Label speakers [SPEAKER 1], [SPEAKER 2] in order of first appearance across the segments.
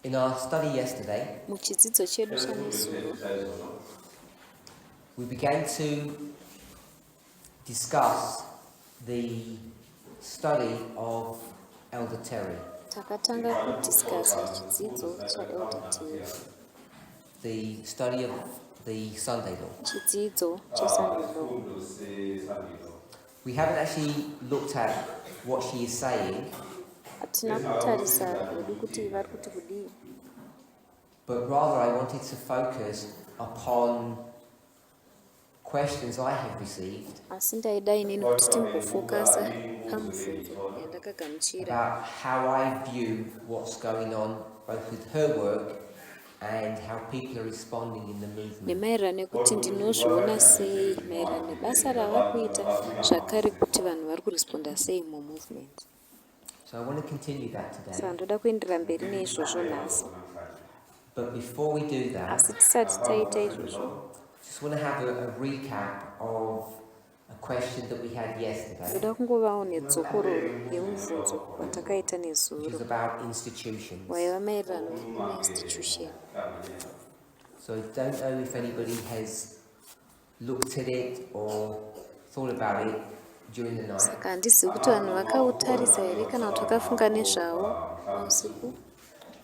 [SPEAKER 1] In our study yesterday,
[SPEAKER 2] muchidzidzo chedu chanesuro
[SPEAKER 1] we began to discuss the study of Elder Terry,
[SPEAKER 2] takatanga kudhiskasa chidzidzo chaelder Terry,
[SPEAKER 1] the study of the Sunday law.
[SPEAKER 2] chidzidzo chesunday law.
[SPEAKER 1] We haven't actually looked at what she is saying,
[SPEAKER 2] hatina kutarisa hedu kuti vari kuti kudii,
[SPEAKER 1] but rather I wanted to focus upon questions I have received
[SPEAKER 2] asi ndaida inini kuti timbofokasa pamubvunzo yandakagamuchira
[SPEAKER 1] about how I view what's going on both with her work and how people are responding in the movement.
[SPEAKER 2] nemaererano nekuti ndinozviona sei maererano nebasa rava kuita zvakare kuti vanhu vari kuresponda sei mumovement.
[SPEAKER 1] So I want to continue that
[SPEAKER 2] saka
[SPEAKER 1] today.
[SPEAKER 2] ndoda kuendera mberi neizvozvo nhasi,
[SPEAKER 1] But before we do that,
[SPEAKER 2] asi tisati taita izvozvo
[SPEAKER 1] just want to have a recap of a question that we had yesterday,
[SPEAKER 2] ndoda kungovawo nedzokororo yemubvunzo watakaita
[SPEAKER 1] which
[SPEAKER 2] nezuro
[SPEAKER 1] is about institutions.
[SPEAKER 2] waiva maererano neinstitution.
[SPEAKER 1] So I don't know if anybody has looked at it or thought about it during the night.
[SPEAKER 2] saka handizivi kuti vanhu vakautarisa here kana kuti vakafunga nezvavo pausiku,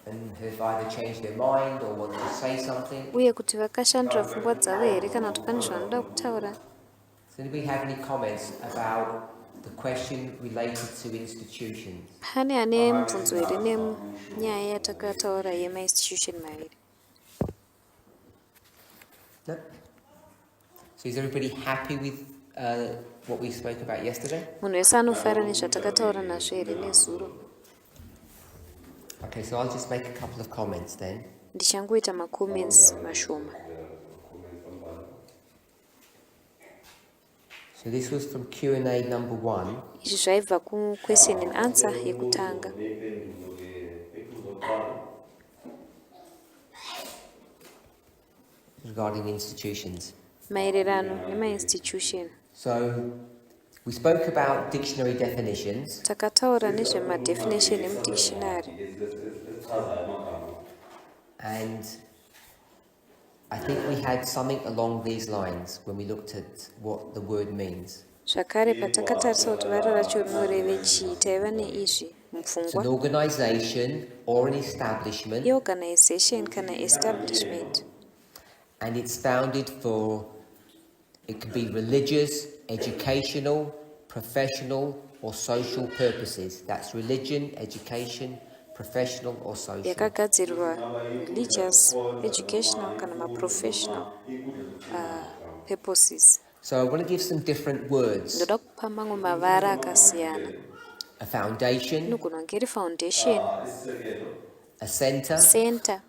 [SPEAKER 1] And have either changed their mind or want to say something.
[SPEAKER 2] uye kuti vakashandura pfungwa dzavo here kana kuti pane zvanoda kutaura.
[SPEAKER 1] Does anybody have any comments about the question related to institutions?
[SPEAKER 2] Pane ane mubvunzo here nenyaya yatakataura yemainstitution maviri?
[SPEAKER 1] No? So is everybody happy with what we spoke about yesterday?
[SPEAKER 2] Munhu wese anofara nezvatakataura nazvo here nezuro?
[SPEAKER 1] Okay, so I'll just make a couple of comments then.
[SPEAKER 2] Ndichangoita macomments mashoma.
[SPEAKER 1] So this was from Q&A number 1.
[SPEAKER 2] Izvi zvaibva kuquestion and answer yekutanga.
[SPEAKER 1] Regarding institutions.
[SPEAKER 2] Maererano nemainstitution.
[SPEAKER 1] So we spoke about dictionary definitions.
[SPEAKER 2] Takataura nezvemadefinition emudictionary.
[SPEAKER 1] And I think we had something along these lines when we looked at what the word means.
[SPEAKER 2] Zvakare patakatarisa kuti varo racho rinoreve chii, taiva neizvi
[SPEAKER 1] It's an
[SPEAKER 2] mupfungwa.
[SPEAKER 1] organization or an establishment,
[SPEAKER 2] Organization kana establishment.
[SPEAKER 1] and it's founded for, it can be religious, educational, professional or social purposes. That's religion, education, professional or social.
[SPEAKER 2] Yakagadzirirwa religious, educational kana maprofessional purposes.
[SPEAKER 1] So I want to give some different words.
[SPEAKER 2] Ndoda kupa mamwe mavara akasiyana.
[SPEAKER 1] A foundation,
[SPEAKER 2] Inogona kunge iri foundation,
[SPEAKER 1] a center,
[SPEAKER 2] center,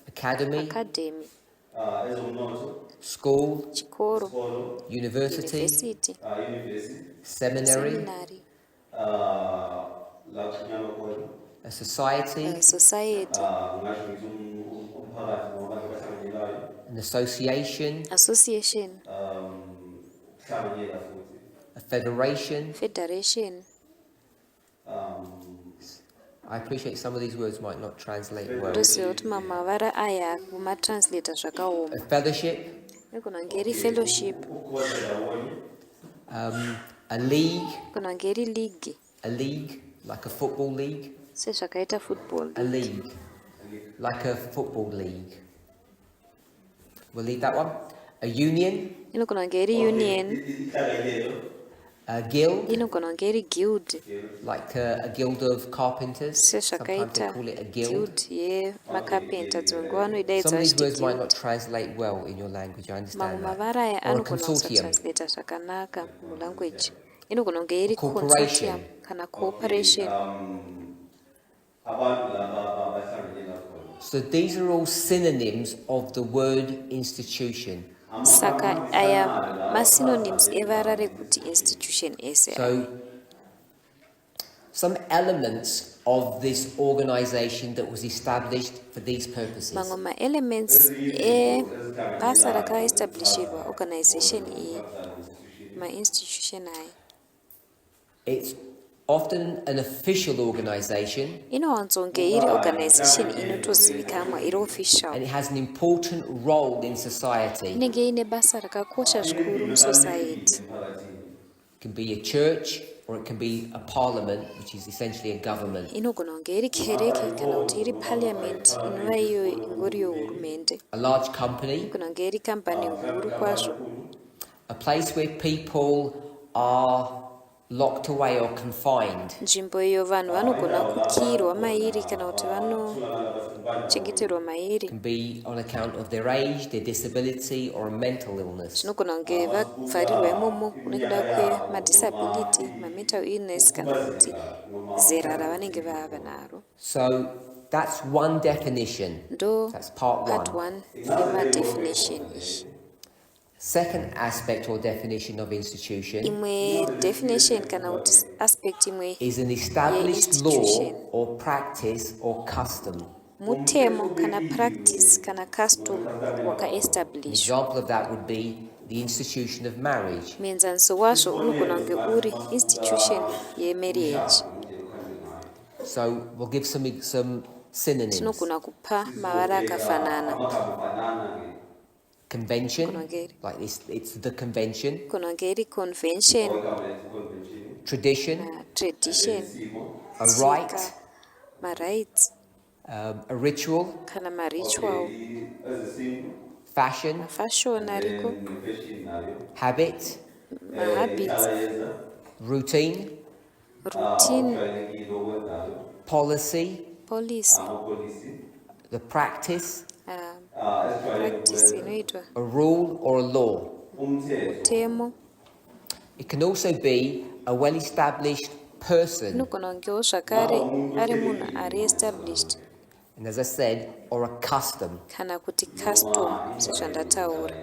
[SPEAKER 1] academy,
[SPEAKER 2] academy,
[SPEAKER 1] school,
[SPEAKER 2] chikoro,
[SPEAKER 1] university,
[SPEAKER 2] university,
[SPEAKER 1] seminary,
[SPEAKER 2] seminary,
[SPEAKER 1] a society,
[SPEAKER 2] society,
[SPEAKER 1] an association,
[SPEAKER 2] association,
[SPEAKER 1] a federation.
[SPEAKER 2] federation.
[SPEAKER 1] I appreciate some of these words might not translate well.
[SPEAKER 2] Ndoziva kuti mavara aya mumatranslata zvakaoma.
[SPEAKER 1] A fellowship,
[SPEAKER 2] Inogona kunge iri fellowship,
[SPEAKER 1] a league,
[SPEAKER 2] inogona kunge iri league,
[SPEAKER 1] like a football league,
[SPEAKER 2] sezvakaita football
[SPEAKER 1] a league, like a football league. We'll leave that one. A union,
[SPEAKER 2] inogona kunge iri union,
[SPEAKER 1] a guild,
[SPEAKER 2] inogona kunge iri guild,
[SPEAKER 1] like a guild of carpenters. Sometimes they
[SPEAKER 2] sezvakaita
[SPEAKER 1] call it a guild.
[SPEAKER 2] guild yemakapenta dzimwe nguva
[SPEAKER 1] Some
[SPEAKER 2] vanoidaidza
[SPEAKER 1] of these
[SPEAKER 2] vachiti
[SPEAKER 1] words might not
[SPEAKER 2] guild.
[SPEAKER 1] translate well in your language, I
[SPEAKER 2] Mamwe
[SPEAKER 1] understand that.
[SPEAKER 2] mavara aya
[SPEAKER 1] Or a
[SPEAKER 2] anogona
[SPEAKER 1] consortium,
[SPEAKER 2] kusatranslata zvakanaka mulanguage. Inogona kunge iri
[SPEAKER 1] corporation.
[SPEAKER 2] consortium kana cooperation.
[SPEAKER 1] So these are all synonyms of the word institution.
[SPEAKER 2] Saka aya masynonyms evara rekuti institution ese.
[SPEAKER 1] So some elements of this organization that was established for these purposes.
[SPEAKER 2] Mamwe ma-elements ebasa rakaestablishirwa organization iyi, ma-institution aya.
[SPEAKER 1] It's often an official organization,
[SPEAKER 2] inowanzonge iri organization inotozivikanwa iri official,
[SPEAKER 1] and it has an important role in society.
[SPEAKER 2] inenge ine basa rakakosha zvikuru musociety.
[SPEAKER 1] It can be a church or it can be a parliament, which is essentially a government.
[SPEAKER 2] Inogona kunge iri kereke kana kuti iri parliament inova iyo ingoriyo hurumende.
[SPEAKER 1] A large company,
[SPEAKER 2] Inogona kunge iri kambani huru kwazvo.
[SPEAKER 1] a place where people are locked away or confined.
[SPEAKER 2] Nzvimbo iyo vanhu vanogona kukirwa mairi kana kuti vanochengeterwa mairi.
[SPEAKER 1] It can be on account of their age, their disability, or a mental illness.
[SPEAKER 2] Zvinogona kunge vavharirwa imomo nekuda kwemadisability, mamental illness kana kuti zera ravanenge vava naro.
[SPEAKER 1] So that's one definition.
[SPEAKER 2] Ndo
[SPEAKER 1] That's part
[SPEAKER 2] part
[SPEAKER 1] one.
[SPEAKER 2] 1 yemadefinition iyi.
[SPEAKER 1] Second aspect or definition of institution
[SPEAKER 2] Imwe definition kana kuti aspect imwe
[SPEAKER 1] is an established law
[SPEAKER 2] institution.
[SPEAKER 1] or practice or custom.
[SPEAKER 2] Mutemo kana practice kana custom
[SPEAKER 1] An
[SPEAKER 2] wakaestablishwa.
[SPEAKER 1] example of that would be the institution of marriage.
[SPEAKER 2] Muenzaniso wazvo unogona kunge uri institution yemarriage.
[SPEAKER 1] So we'll give some synonyms.
[SPEAKER 2] Tinogona kupa mavara akafanana.
[SPEAKER 1] Convention,
[SPEAKER 2] Kunongeri.
[SPEAKER 1] like it's the convention.
[SPEAKER 2] Gona kunge iri convention,
[SPEAKER 1] Tradition,
[SPEAKER 2] tradition,
[SPEAKER 1] a right,
[SPEAKER 2] tsika, marights
[SPEAKER 1] a ritual,
[SPEAKER 2] kana maritual,
[SPEAKER 1] fashion,
[SPEAKER 2] mafashion ariko,
[SPEAKER 1] habit,
[SPEAKER 2] mahabits,
[SPEAKER 1] routine,
[SPEAKER 2] routine,
[SPEAKER 1] policy,
[SPEAKER 2] policy,
[SPEAKER 1] the practice,
[SPEAKER 2] practice inoitwa,
[SPEAKER 1] a rule or a law.
[SPEAKER 2] mutemo.
[SPEAKER 1] It can also be a well-established person,
[SPEAKER 2] Inogona kungewo zvakare ari munhu ari established
[SPEAKER 1] and as I said, or a custom.
[SPEAKER 2] kana kuti custom sezvandataura.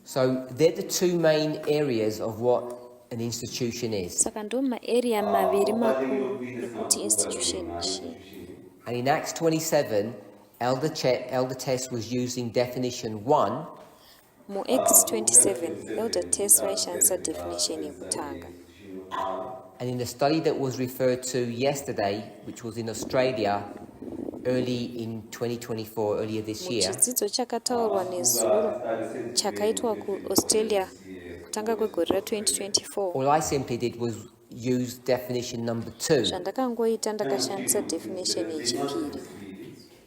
[SPEAKER 1] So they're the two main areas of what an institution is.
[SPEAKER 2] Saka ndo maarea maviri makuru ekuti institution chii.
[SPEAKER 1] And in Acts 27, Elder Tess was using definition 1,
[SPEAKER 2] Mu-Acts 27 Elder Tess vaishandisa definition yekutanga.
[SPEAKER 1] and in the study that was referred to yesterday, which was in Australia early in 2024, earlier this year,
[SPEAKER 2] Muchidzidzo chakataurwa nezuro chakaitwa kuAustralia kutanga kwegore ra2024.
[SPEAKER 1] all I simply did was use definition number 2.
[SPEAKER 2] Zvandakangoita ndakashandisa definition yechipiri.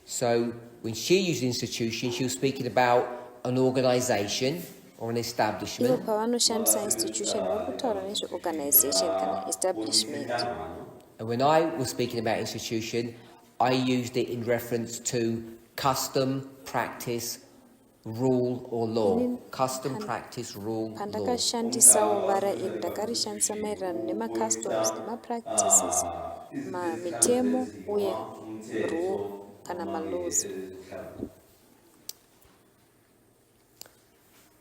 [SPEAKER 1] So when she used institution, she was speaking about an organization or an
[SPEAKER 2] Ivo
[SPEAKER 1] establishment.
[SPEAKER 2] pavanoshandisa institution vari kutaura nezveorganization kana establishment.
[SPEAKER 1] And when I was speaking about institution, I used it in reference to custom, practice, rule or law. Custom, practice, rule, law.
[SPEAKER 2] Pandakashandisawo vara iri ndakarishandisa maererano nemacustoms nemapractices, mitemo uye rule kana malaws.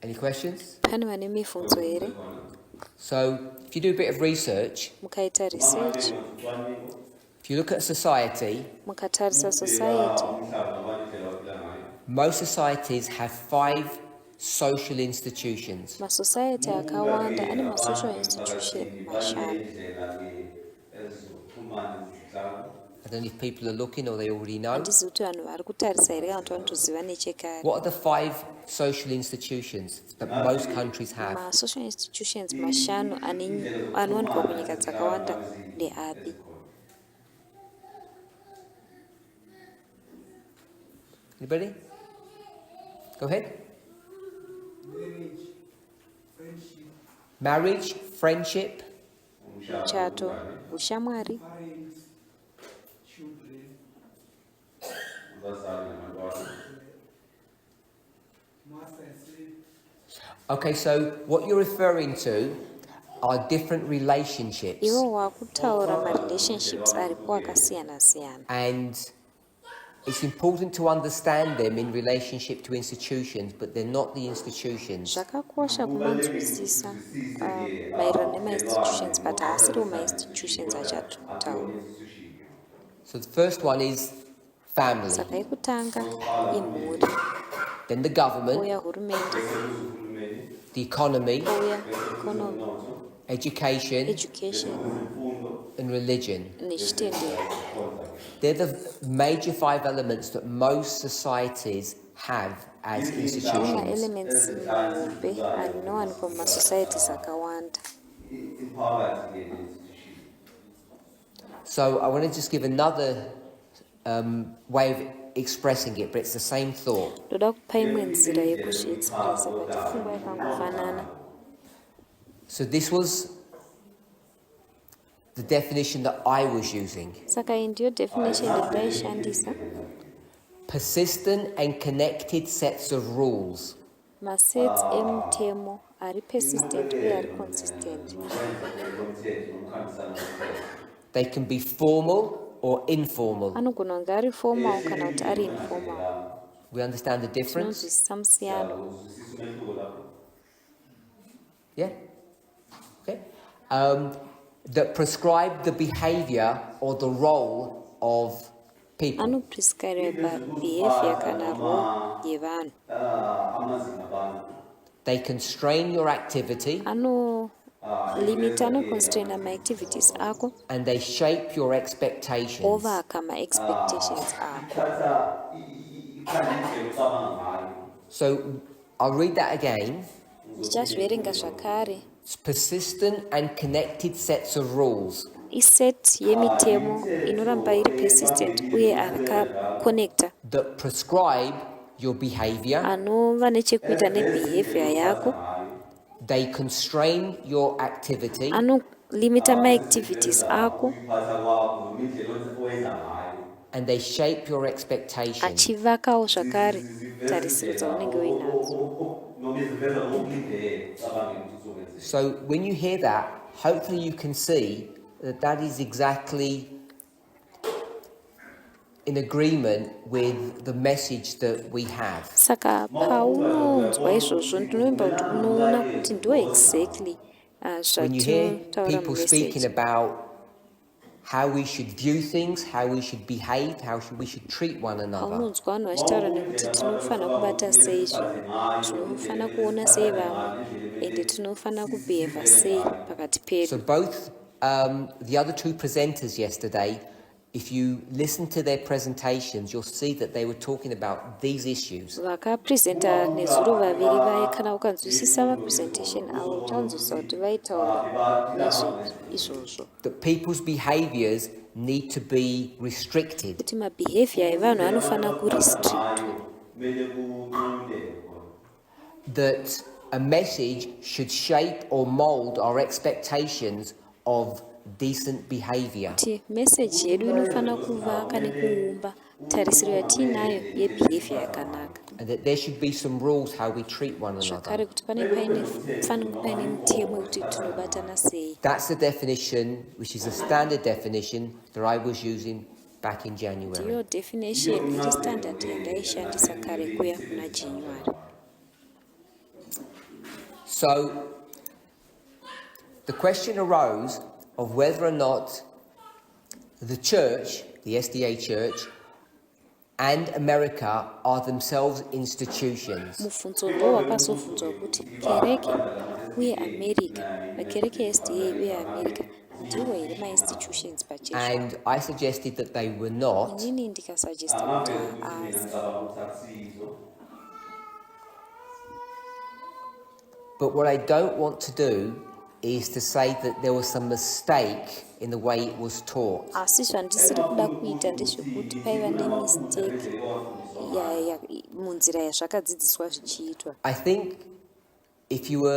[SPEAKER 1] Any questions?
[SPEAKER 2] Pane vane mibvunzo here?
[SPEAKER 1] So if you do a bit of research,
[SPEAKER 2] Mukaita research,
[SPEAKER 1] if you look at society,
[SPEAKER 2] mukatarisa society,
[SPEAKER 1] most societies have 5 social institutions.
[SPEAKER 2] masociety akawanda ane masocial institution mashanu.
[SPEAKER 1] I don't know if people are looking or they already know.
[SPEAKER 2] Handizi kuti vanhu vari kutarisa here kana kuti vanotoziva nechekare.
[SPEAKER 1] What are the 5 social institutions that most countries have?
[SPEAKER 2] Masocial institutions mashanu anowanikwa kunyika dzakawanda ndeapi?
[SPEAKER 1] Anybody? Go ahead. Marriage, friendship,
[SPEAKER 2] Muchato, ushamwari,
[SPEAKER 1] Okay, so what you're referring to are different relationships.
[SPEAKER 2] ivo wakutaura marelationships aripo akasiyana-siyana.
[SPEAKER 1] And it's important to understand them in relationship to institutions, but they're not the institutions.
[SPEAKER 2] Zvakakosha kumanzwisisa maererano nemainstitutions, but haasiriwo mainstitutions achataura.
[SPEAKER 1] So the first one is family,
[SPEAKER 2] Saka yekutanga imhuri,
[SPEAKER 1] then the government,
[SPEAKER 2] ouya hurumende,
[SPEAKER 1] the economy,
[SPEAKER 2] ouya economy,
[SPEAKER 1] education,
[SPEAKER 2] education
[SPEAKER 1] and religion.
[SPEAKER 2] nechitendero.
[SPEAKER 1] They're the major 5 elements that most societies have as institutions.
[SPEAKER 2] Ma-elements mahombe anowanikwa mumasocieties akawanda.
[SPEAKER 1] So I want to just give another way of expressing it, but it's the same thought.
[SPEAKER 2] Ndoda kupa imwe nzira yekuzviexpressa but pfungwa yakangofanana.
[SPEAKER 1] So this was the definition that I was using.
[SPEAKER 2] Saka iyi ndiyo definition yandaishandisa.
[SPEAKER 1] Persistent and connected sets of rules.
[SPEAKER 2] Masets emutemo ari persistent uye ari consistent.
[SPEAKER 1] They can be formal or informal.
[SPEAKER 2] Anogona kunge ari formal kana kuti ari informal.
[SPEAKER 1] We understand the difference?
[SPEAKER 2] Tinonzwisisa musiyano.
[SPEAKER 1] Yeah? Okay. That prescribe the behavior or the role of people.
[SPEAKER 2] Anoprescribe behavior kana role yevanhu.
[SPEAKER 1] They constrain your activity.
[SPEAKER 2] Limit constrain ma-activities ako.
[SPEAKER 1] And they shape your expectations.
[SPEAKER 2] Ovaka ma-expectations ako.
[SPEAKER 1] So I'll read that again.
[SPEAKER 2] Ndichazviverenga zvakare.
[SPEAKER 1] It's persistent and connected sets of rules.
[SPEAKER 2] Iset yemitemo inoramba iri persistent uye akakonekta.
[SPEAKER 1] That prescribe your behavior.
[SPEAKER 2] Anova nechekuita nebehavior yako.
[SPEAKER 1] They constrain your activity.
[SPEAKER 2] Anolimita ma-activities ako.
[SPEAKER 1] And they shape your expectations.
[SPEAKER 2] Achivakawo zvakare tarisiro dzaunenge uinadzo.
[SPEAKER 1] So when you hear that, hopefully you can see that that is exactly in agreement with the message that we have.
[SPEAKER 2] Saka paunonzwa izvozvo ndinovimba kuti unoona kuti ndo exactly
[SPEAKER 1] When you hear
[SPEAKER 2] zvatinotaura
[SPEAKER 1] people speaking
[SPEAKER 2] mumessage.
[SPEAKER 1] about how we should view things, how we should behave, we should treat one another.
[SPEAKER 2] Paunonzwa vanhu vachitaura nekuti tinofana kubata sei zvinhu, tinofana kuona sei vamwe, ende tinofana kubheheva sei pakati
[SPEAKER 1] So
[SPEAKER 2] pedu.
[SPEAKER 1] both the other 2 presenters yesterday, if you listen to their presentations, you'll see that they were talking about these issues.
[SPEAKER 2] Vakapresenta nezuro vaviri vaya, kana ukanzwisisa mapresentation avo uchaunzwisisa kuti vaitaura nezveizvozvo.
[SPEAKER 1] That people's behaviors need to be restricted.
[SPEAKER 2] Kuti mabehavior evanhu anofana kurestrictwa.
[SPEAKER 1] That a message should shape or mold our expectations of decent behavior.
[SPEAKER 2] Kuti message yedu inofana kuvaka nekuumba tarisiro yatiinayo yebehavior yakanaka.
[SPEAKER 1] And that there should be some rules how we treat one another.
[SPEAKER 2] Zvakare kuti fanenge paine mitemo yekuti tinobatana sei.
[SPEAKER 1] That's the definition, which is a standard definition that I was using back in January.
[SPEAKER 2] Ndiyo definition iri standard yandaishandisa kare kuya kuna January.
[SPEAKER 1] So the question arose of whether or not the church, the SDA church, and America are themselves institutions.
[SPEAKER 2] Mubvunzo ndo wakazobvunzwa kuti kereke uye America, makereke SDA uye America ndiwo here ma-institutions pachecho.
[SPEAKER 1] And I suggested that they were not.
[SPEAKER 2] Inini ndikasuggesta kuti haazi.
[SPEAKER 1] But what I don't want to do is to say that there was some mistake in the way it was taught.
[SPEAKER 2] Asi zvandisiri kuda kuita ndezvekuti paiva nemistake munzira yazvakadzidziswa zvichiitwa.
[SPEAKER 1] I think if you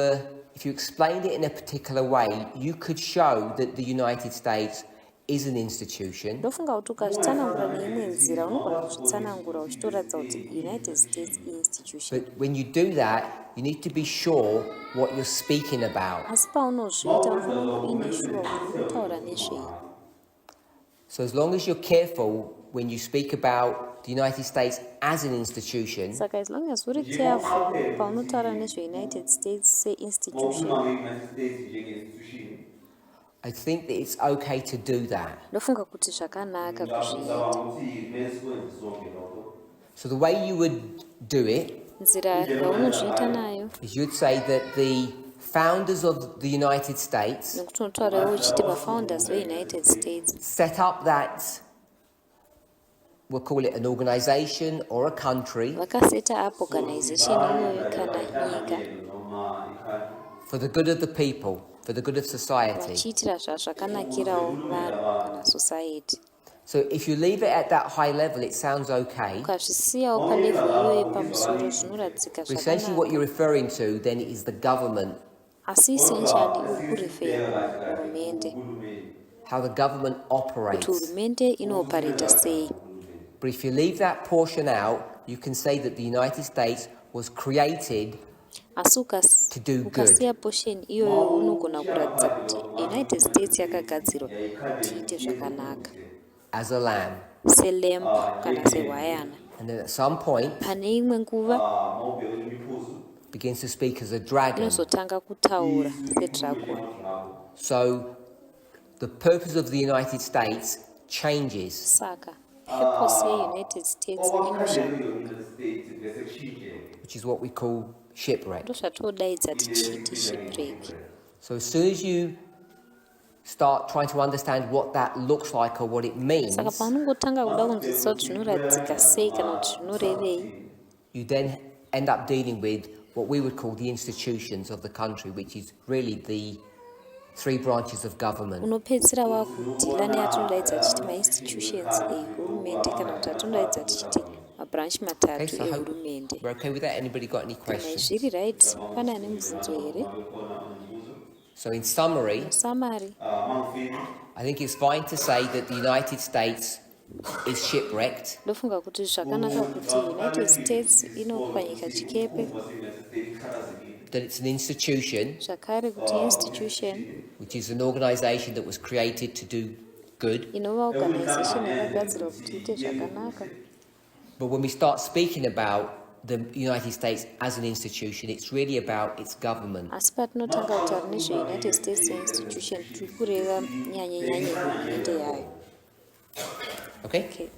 [SPEAKER 1] explained it in a particular way, you could show that the United States is an institution.
[SPEAKER 2] Ndofunga kuti ukazvitsanangura neimwe nzira unogona kuzvitsanangura uchitoratidza kuti United States institution.
[SPEAKER 1] But when you do that, you need to be sure what you're speaking about.
[SPEAKER 2] Asi paunozviita unofanira kunge uine sure kuti unotaura nezvei.
[SPEAKER 1] So as long as you're careful when you speak about the United States as an institution,
[SPEAKER 2] Saka as long as uri careful paunotaura nezve-United States se-institution,
[SPEAKER 1] I think that it's okay to do that.
[SPEAKER 2] ndofunga kuti zvakanaka kuzviita.
[SPEAKER 1] So the way you would do it
[SPEAKER 2] Nzira yaunozviita nayo
[SPEAKER 1] is you'd say that the founders of the United States
[SPEAKER 2] nokuti unotaurawo uchiti vafounders veunited states
[SPEAKER 1] set up that, we'll call it an organization or a country,
[SPEAKER 2] vakaseta up organization iyoyo kana nyika
[SPEAKER 1] for the good of the people, for the good of society.
[SPEAKER 2] vachiitira zvazvakanakirawo vanhu kana society.
[SPEAKER 1] So if you leave it at that high level, it sounds okay.
[SPEAKER 2] ukazvisiyawo palevhel iyoyo yepamusoro zvinoratidzika
[SPEAKER 1] But essentially what you're
[SPEAKER 2] zvakanaka,
[SPEAKER 1] referring to then is the government,
[SPEAKER 2] asi essentially uri kurefera hurumende,
[SPEAKER 1] how the government
[SPEAKER 2] kuti
[SPEAKER 1] operates.
[SPEAKER 2] hurumende inoopareta sei.
[SPEAKER 1] But if you leave that portion out, you can say that the United States was created
[SPEAKER 2] asi
[SPEAKER 1] to do good.
[SPEAKER 2] ukasiya portion iyoyo unogona kuratidza kuti united states yakagadzirwa kuti iite zvakanaka
[SPEAKER 1] as a lamb.
[SPEAKER 2] selamb kana sehwayana.
[SPEAKER 1] And then at some point
[SPEAKER 2] pane imwe nguva
[SPEAKER 1] begins to speak as a dragon.
[SPEAKER 2] inozotanga kutaura sedragon.
[SPEAKER 1] So the purpose of the United States changes.
[SPEAKER 2] Saka purpose yeunited states inoshanduka,
[SPEAKER 1] Which is what we call shipwreck.
[SPEAKER 2] ndozvatodaidza tichiti shipwreck.
[SPEAKER 1] So as soon as you start trying to understand what that looks like or what it means,
[SPEAKER 2] saka paunongotanga kuda kunzwisisa kuti zvinoratidzika sei kana kuti zvinorevei,
[SPEAKER 1] you then end up dealing with what we would call the institutions of the country, which is really the three branches of government.
[SPEAKER 2] unopedzisira wakudhila neatondaidza tichiti mainstitutions ehurumende kana kuti atondaidza tichiti mabranch
[SPEAKER 1] Okay,
[SPEAKER 2] matatu
[SPEAKER 1] so I hope
[SPEAKER 2] ehurumende.
[SPEAKER 1] we're okay with that. Anybody got any
[SPEAKER 2] Kana
[SPEAKER 1] questions?
[SPEAKER 2] zviri right, pane ane mubvunzo here?
[SPEAKER 1] So in summary,
[SPEAKER 2] Summary,
[SPEAKER 1] I think it's fine to say that the United States is shipwrecked,
[SPEAKER 2] ndofunga kuti zvakanaka kuti united states inopwanyika chikepe,
[SPEAKER 1] that it's an institution,
[SPEAKER 2] zvakare kuti institution
[SPEAKER 1] which is an organization that was created to do good.
[SPEAKER 2] inova organization yakagadzirwa kuti iite zvakanaka.
[SPEAKER 1] But when we start speaking about the United States as an institution, it's really about its government.
[SPEAKER 2] Asi patinotanga kutaura nezveunited states institution tiri kureva nyanye hurumende yayo.
[SPEAKER 1] Okay?
[SPEAKER 2] Okay.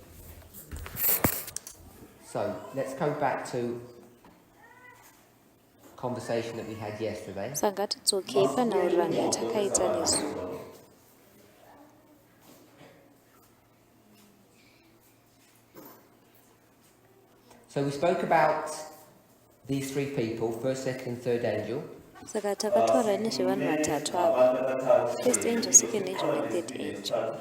[SPEAKER 1] So let's go back to conversation that we had yesterday.
[SPEAKER 2] Saka ngatidzokei panhaurirano yatakaita nezuva.
[SPEAKER 1] So we spoke about these three people, first, second, third angel.
[SPEAKER 2] Saka takataura nezvevanhu vatatu ava, first angel, second angel nethird angel.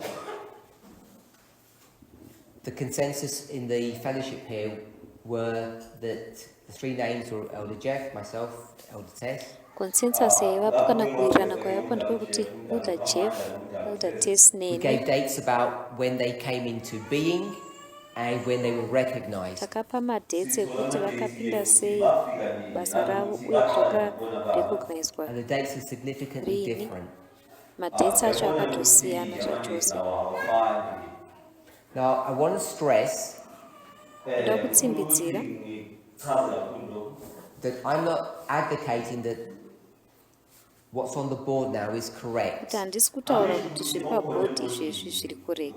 [SPEAKER 1] The consensus in the fellowship here were that the three names were Elder Jeff, myself, Elder Tess.
[SPEAKER 2] Consensus yaivapo kana kuwirirana kwaivapo ndepekuti Elder Jeff, Elder Tess
[SPEAKER 1] We
[SPEAKER 2] neni
[SPEAKER 1] gave dates about when they came into being and when they were recognized.
[SPEAKER 2] takapa madates ekuti vakapinda sei basa ravo uye rakarecognizwa
[SPEAKER 1] And the dates are significantly
[SPEAKER 2] Really?
[SPEAKER 1] different.
[SPEAKER 2] madates acho akatosiyana zvachose.
[SPEAKER 1] Now, I want to stress
[SPEAKER 2] Ndoda kutsimbidzira
[SPEAKER 1] that I'm not advocating that what's on the board now is correct.
[SPEAKER 2] kuti handisi kutaura kuti zviri pabhodhi izvezvi zviri correct,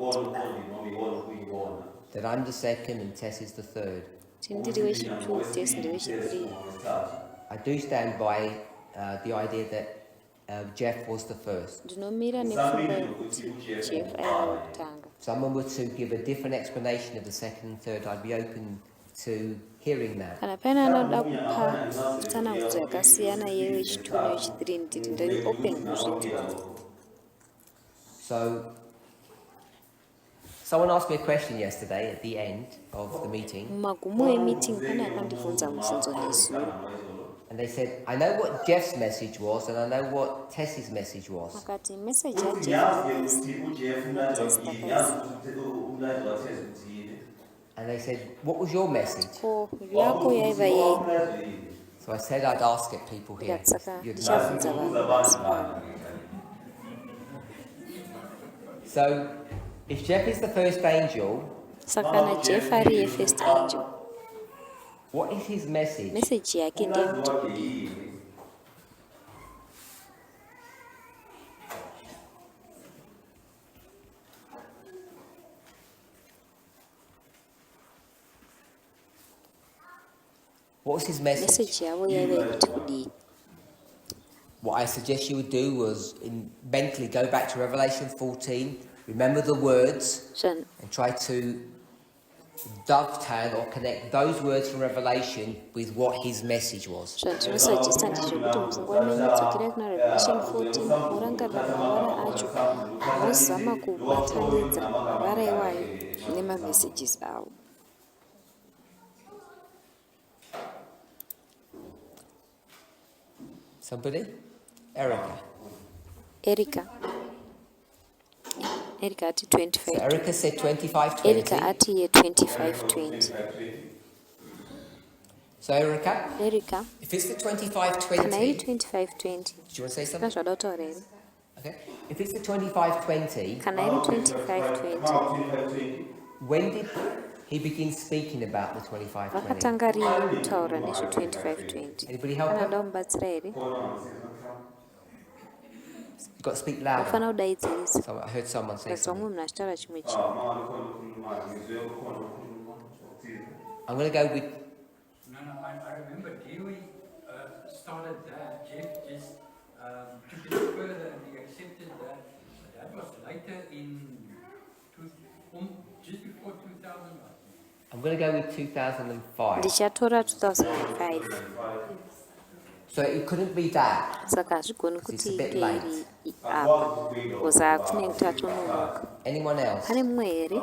[SPEAKER 1] That I'm the second and Tess is the third.
[SPEAKER 2] kuti ndiri wechitu Tess ndewechithree.
[SPEAKER 1] I do stand by the idea that Jeff was the first.
[SPEAKER 2] Ndinomira nepfungwa yekuti Jeff aiva wekutanga.
[SPEAKER 1] If someone were to give a different explanation of the second and third, I'd be open to hearing that.
[SPEAKER 2] Kana paine anoda kupa tsanangudzo yakasiyana yewechitu newechithree ndiri ndiri open kuzvinzwa.
[SPEAKER 1] So, someone asked me a question yesterday at the end of the meeting,
[SPEAKER 2] Mumagumo emeeting pane akandibvunza mubvunzo nezuro.
[SPEAKER 1] and they said, I know what Jeff's message was, and I know what Tess's message was.
[SPEAKER 2] Akati message yaJeff Tess ndakaiziva.
[SPEAKER 1] And they said, what was your message?
[SPEAKER 2] Ko yako yaiva yei?
[SPEAKER 1] So I said I'd ask it people here.
[SPEAKER 2] Ndikati saka
[SPEAKER 1] You'd know.
[SPEAKER 2] ndichabvunza vanhu pasi pano.
[SPEAKER 1] So, if Jeff is the first angel,
[SPEAKER 2] Saka kana Jeff ari yefirst angel,
[SPEAKER 1] what is his message?
[SPEAKER 2] message yake ndeyekuti kudii?
[SPEAKER 1] What was his message?
[SPEAKER 2] Message yavo yaiva yekuti kudii?
[SPEAKER 1] what I suggest you would do was mentally go back to Revelation 14, remember the words, and try to dovetail or connect those words from Revelation with what his message was.
[SPEAKER 2] Zvandinosuggesta ndezvekuti mupfungwa menyu dzokera kuna Revelation 14 morangarira mavara acho mozama kubatanidza mavara iwayo nemamessages avo.
[SPEAKER 1] Somebody? Erica.
[SPEAKER 2] Erica ati 25.
[SPEAKER 1] So Erica said 25:20.
[SPEAKER 2] Erica ati ye 25:20.
[SPEAKER 1] So Erica, if it's the
[SPEAKER 2] kana
[SPEAKER 1] 25:20,
[SPEAKER 2] iri 25:20
[SPEAKER 1] do you want to say something?
[SPEAKER 2] zvada kutaura here.
[SPEAKER 1] Okay. If it's the 25:20,
[SPEAKER 2] kana iri 25:20
[SPEAKER 1] when did he begin speaking about the 25:20?
[SPEAKER 2] vakatanga rini kutaura nezve 25:20?
[SPEAKER 1] Anybody help
[SPEAKER 2] kana
[SPEAKER 1] her?
[SPEAKER 2] ndamubatsira here?
[SPEAKER 1] You've got to speak louder.
[SPEAKER 2] Ufana kudaidzirisa.
[SPEAKER 1] So I heard someone say something.
[SPEAKER 2] Munhu achitaura chimwe chinhu.
[SPEAKER 1] I'm going to go with...
[SPEAKER 3] No, I remember Dewey started that. Jeff just took it further and he accepted that. That was later in, just before 2000.
[SPEAKER 1] I'm going to go with 2005.
[SPEAKER 2] Ndichatora 2005.
[SPEAKER 1] So it couldn't be that.
[SPEAKER 2] Saka hazvigoni kuti iri apa kuza kunenge tatononoka.
[SPEAKER 1] Anyone else?
[SPEAKER 2] Pane mumwe here?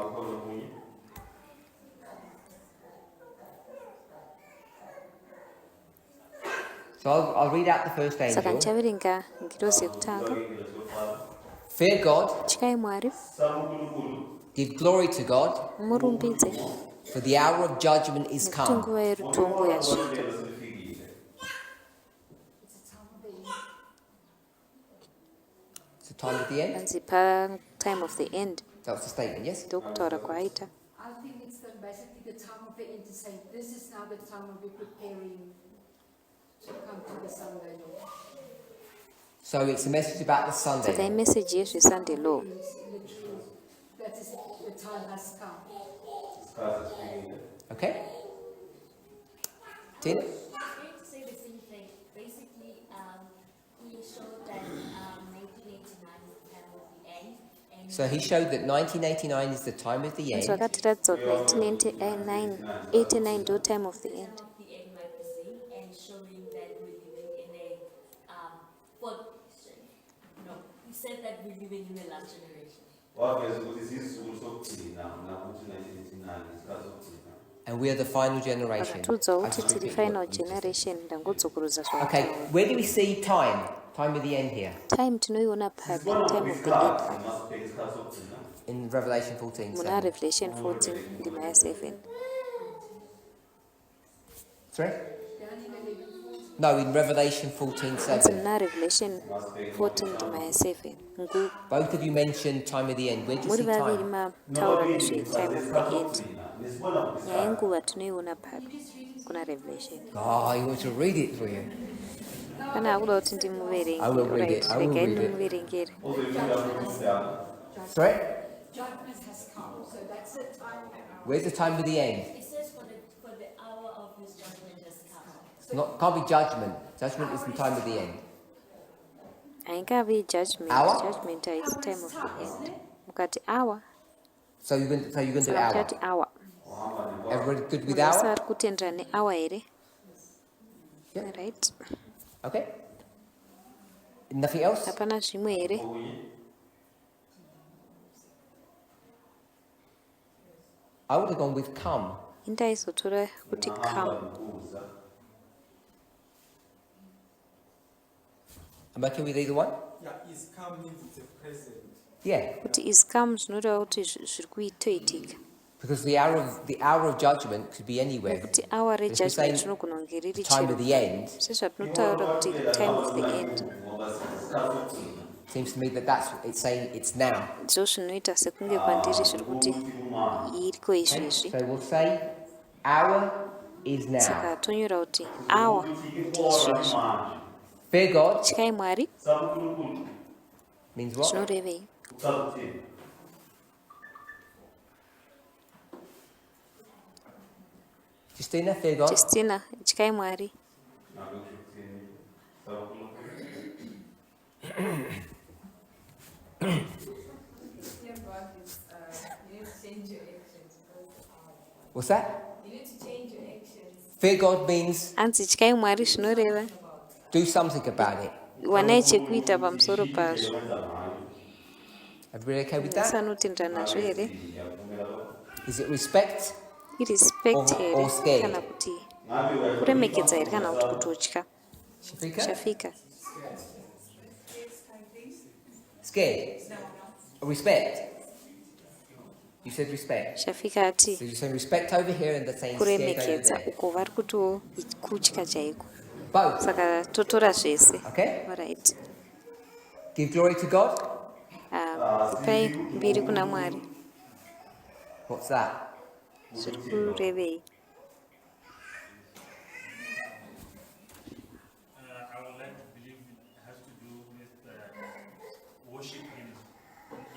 [SPEAKER 1] So I'll read out the first
[SPEAKER 2] Saka
[SPEAKER 1] angel.
[SPEAKER 2] ndichaverenga ngirozi yekutanga.
[SPEAKER 1] Fear God,
[SPEAKER 2] Tyai Mwari,
[SPEAKER 1] give glory to God,
[SPEAKER 2] murumbidze,
[SPEAKER 1] for the hour of judgment is
[SPEAKER 2] nekuti
[SPEAKER 1] come.
[SPEAKER 2] nguva yerutongo yasvika.
[SPEAKER 1] It's the time of the end.
[SPEAKER 2] Panzi pa-time of the end,
[SPEAKER 1] That was the statement, yes?
[SPEAKER 2] ndokutaura kwaaita.
[SPEAKER 4] I think it's basically the time of the end to say this is now the time when we're preparing to come to the Sunday law.
[SPEAKER 1] So it's a message about the
[SPEAKER 2] Saka
[SPEAKER 1] Sunday.
[SPEAKER 2] imeseji yezvesunday law.
[SPEAKER 4] Literally, that is the time has come.
[SPEAKER 1] Okay? Tina?
[SPEAKER 5] Great to say the same thing. Basically, he showed that 1989 is the time of the end. And
[SPEAKER 1] So he showed that 1989 is the time of the
[SPEAKER 2] Izvo
[SPEAKER 1] end.
[SPEAKER 2] akatiratidza kuti 1989 ndo time of the end.
[SPEAKER 5] of the end might be seen, and showing that we're living in a no, he said that we're living in the last generation.
[SPEAKER 1] And we are the final generation.
[SPEAKER 2] Akatiudzawo kuti tiri final generation, ndangodzokorozva
[SPEAKER 1] Okay,
[SPEAKER 2] zvavataura.
[SPEAKER 1] where do we see time? Time of the end here.
[SPEAKER 2] Time tinoiona papi, time of the end.
[SPEAKER 1] In Revelation 14.
[SPEAKER 2] Muna Revelation 14 ndima ya7.
[SPEAKER 1] Sorry? No, in Revelation 14,
[SPEAKER 2] Anzi
[SPEAKER 1] 7.
[SPEAKER 2] muna Revelation 14 ndima ya7.
[SPEAKER 1] Both of you mentioned time of the end. Where do you
[SPEAKER 2] Muri
[SPEAKER 1] see
[SPEAKER 2] vaviri
[SPEAKER 1] time?
[SPEAKER 2] mataura nezve time of the end. Nyaya yenguva tinoiona papi kuna Revelation.
[SPEAKER 1] Oh, you want to read it for you?
[SPEAKER 2] Kana akuda kuti
[SPEAKER 1] I will
[SPEAKER 2] ndimuverenge.
[SPEAKER 1] read it.
[SPEAKER 2] Right,
[SPEAKER 1] I will
[SPEAKER 2] regai
[SPEAKER 1] read it.
[SPEAKER 2] ndimuverengere.
[SPEAKER 1] Sorry?
[SPEAKER 4] Judgment has come, so that's the time.
[SPEAKER 1] Where's the time of the end?
[SPEAKER 5] It says for the hour of his judgment has come.
[SPEAKER 1] It's not, can't be judgment. Judgment is the time of the end.
[SPEAKER 2] Haingavi judgment.
[SPEAKER 1] Hour?
[SPEAKER 2] Judgment is time of the end. Mukati hour.
[SPEAKER 1] So you're going to do
[SPEAKER 2] Saka
[SPEAKER 1] hour.
[SPEAKER 2] muchati hour.
[SPEAKER 1] Everybody good with
[SPEAKER 2] Munhu wese
[SPEAKER 1] hour?
[SPEAKER 2] ari kutendera nehour here.
[SPEAKER 1] Yeah.
[SPEAKER 2] Right.
[SPEAKER 1] Okay. Nothing else?
[SPEAKER 2] Hapana zvimwe here.
[SPEAKER 1] I would have gone with come.
[SPEAKER 2] Indaizotora kuti come.
[SPEAKER 1] I'm okay with either one?
[SPEAKER 6] Yeah, is come means it's a present.
[SPEAKER 1] Yeah.
[SPEAKER 2] Kuti is come zvinoreva kuti zviri kuitoitika.
[SPEAKER 1] Because the hour of judgment could be anywhere.
[SPEAKER 2] Nekuti hour
[SPEAKER 1] But if you're saying
[SPEAKER 2] rejudgment rinogona kunge riri
[SPEAKER 1] time of
[SPEAKER 2] chero.
[SPEAKER 1] the end,
[SPEAKER 2] Sezvatinotaura kuti time of the end.
[SPEAKER 1] seems to me that it's saying it's now.
[SPEAKER 2] Ndizvo zvinoita sekunge kwandiri zviri kuti iriko izvezvi.
[SPEAKER 1] So we'll say hour is now.
[SPEAKER 2] Saka tonyora kuti hour ndiizvezvi.
[SPEAKER 1] Fear God
[SPEAKER 2] Tyai Mwari
[SPEAKER 1] means what?
[SPEAKER 2] zvinorevei?
[SPEAKER 1] Justina, fear God.
[SPEAKER 2] Justina, tyai Mwari.
[SPEAKER 1] What's that?
[SPEAKER 5] You need to change your actions.
[SPEAKER 1] Fear God means
[SPEAKER 2] anzi tyai Mwari zvinoreva
[SPEAKER 1] do something about it.
[SPEAKER 2] wanai chekuita pamusoro pazvo.
[SPEAKER 1] Everybody okay with
[SPEAKER 2] Vese
[SPEAKER 1] that?
[SPEAKER 2] vanotenderana nazvo here?
[SPEAKER 1] Is it respect
[SPEAKER 2] Irespect here
[SPEAKER 1] or scared?
[SPEAKER 2] kana kuti kuremekedza here kana kuti kutotya?
[SPEAKER 1] Shafika?
[SPEAKER 2] Shafika.
[SPEAKER 1] Scared? Or respect? You said respect.
[SPEAKER 2] Shafika ati
[SPEAKER 1] So you're saying respect over here and they're saying scared over
[SPEAKER 2] kuremekedza
[SPEAKER 1] there.
[SPEAKER 2] uko vari kutiwo kutya chaiko,
[SPEAKER 1] Both.
[SPEAKER 2] saka totora zvese.
[SPEAKER 1] Okay?
[SPEAKER 2] Alright.
[SPEAKER 1] Give glory to God.
[SPEAKER 2] Ipai mbiri kuna Mwari.
[SPEAKER 1] What's that?
[SPEAKER 2] Zviri kurevei?
[SPEAKER 7] I would like to believe it has to do with worship Him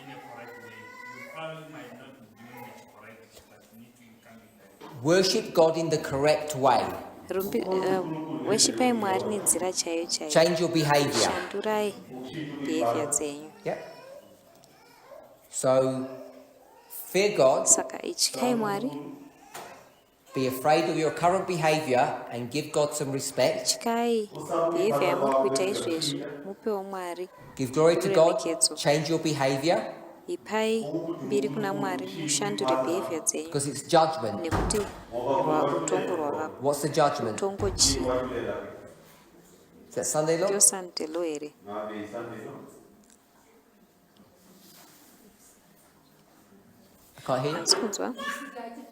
[SPEAKER 7] in a correct way. You probably might not be doing it correctly, but you need to come in there.
[SPEAKER 1] Worship God in the correct way.
[SPEAKER 2] Worshipai Mwari nenzira chaiyo chaiyo.
[SPEAKER 1] Change your behavior.
[SPEAKER 2] Shandurai behavior dzenyu.
[SPEAKER 1] Yep. So, fear God,
[SPEAKER 2] Saka ityai Mwari,
[SPEAKER 1] be afraid of your current behavior and give God some respect.
[SPEAKER 2] tyai behavior yamuri kuita izvezvi, mupewo Mwari.
[SPEAKER 1] Give glory to God,
[SPEAKER 2] Kuremekedzo.
[SPEAKER 1] change your behavior
[SPEAKER 2] Ipai mbiri kuna Mwari, mushandure behavior dzenyu
[SPEAKER 1] because it's judgment.
[SPEAKER 2] nekuti utongo rwavako.
[SPEAKER 1] What's the judgment?
[SPEAKER 2] Utongo chii?
[SPEAKER 1] Is that Sunday law?
[SPEAKER 2] Ndio sandelo here.
[SPEAKER 1] I can't hear you.
[SPEAKER 2] Hanzi kunzwa?
[SPEAKER 4] Instigated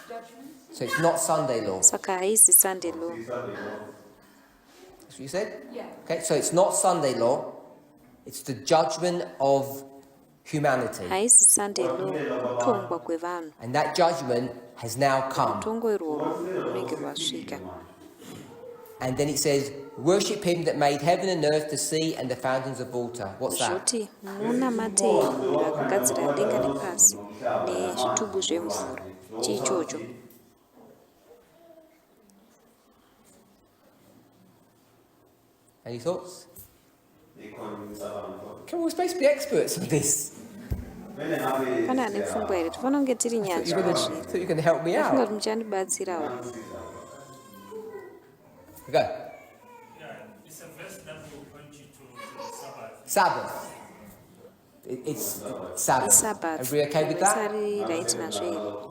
[SPEAKER 4] judgment.
[SPEAKER 1] So it's not Sunday law. That's
[SPEAKER 2] Saka haisi sandelo.
[SPEAKER 1] what you said?
[SPEAKER 4] Yeah.
[SPEAKER 1] Okay, so it's not Sunday law. It's the judgment of humanity.
[SPEAKER 2] Haisi sandelo, kutongwa kwevanhu.
[SPEAKER 1] And that judgment has now come.
[SPEAKER 2] Utongo irworwo runenge rwasvika.
[SPEAKER 1] And then it says, worship him that made heaven and earth, the sea and the fountains of water. What's that?
[SPEAKER 2] Zvoti munamatei vakagadzira denga nepasi nezvitubu zvemvura. Chiichocho.
[SPEAKER 1] Any thoughts? Come on, we're supposed to be experts on this.
[SPEAKER 2] Pane ane pfungwa here, tifanira kunge tiri nyanzvi
[SPEAKER 1] I
[SPEAKER 2] kwazviri.
[SPEAKER 1] thought you were going to help me
[SPEAKER 2] Ndafunga
[SPEAKER 1] out.
[SPEAKER 2] kuti muchandibatsirawo.
[SPEAKER 1] Go.
[SPEAKER 7] Yeah, it's a verse that will point you to Sabbath.
[SPEAKER 1] Sabbath. It's Sabbath.
[SPEAKER 2] Sabbath.
[SPEAKER 1] Everybody okay with that?
[SPEAKER 2] Sari right nazvo here.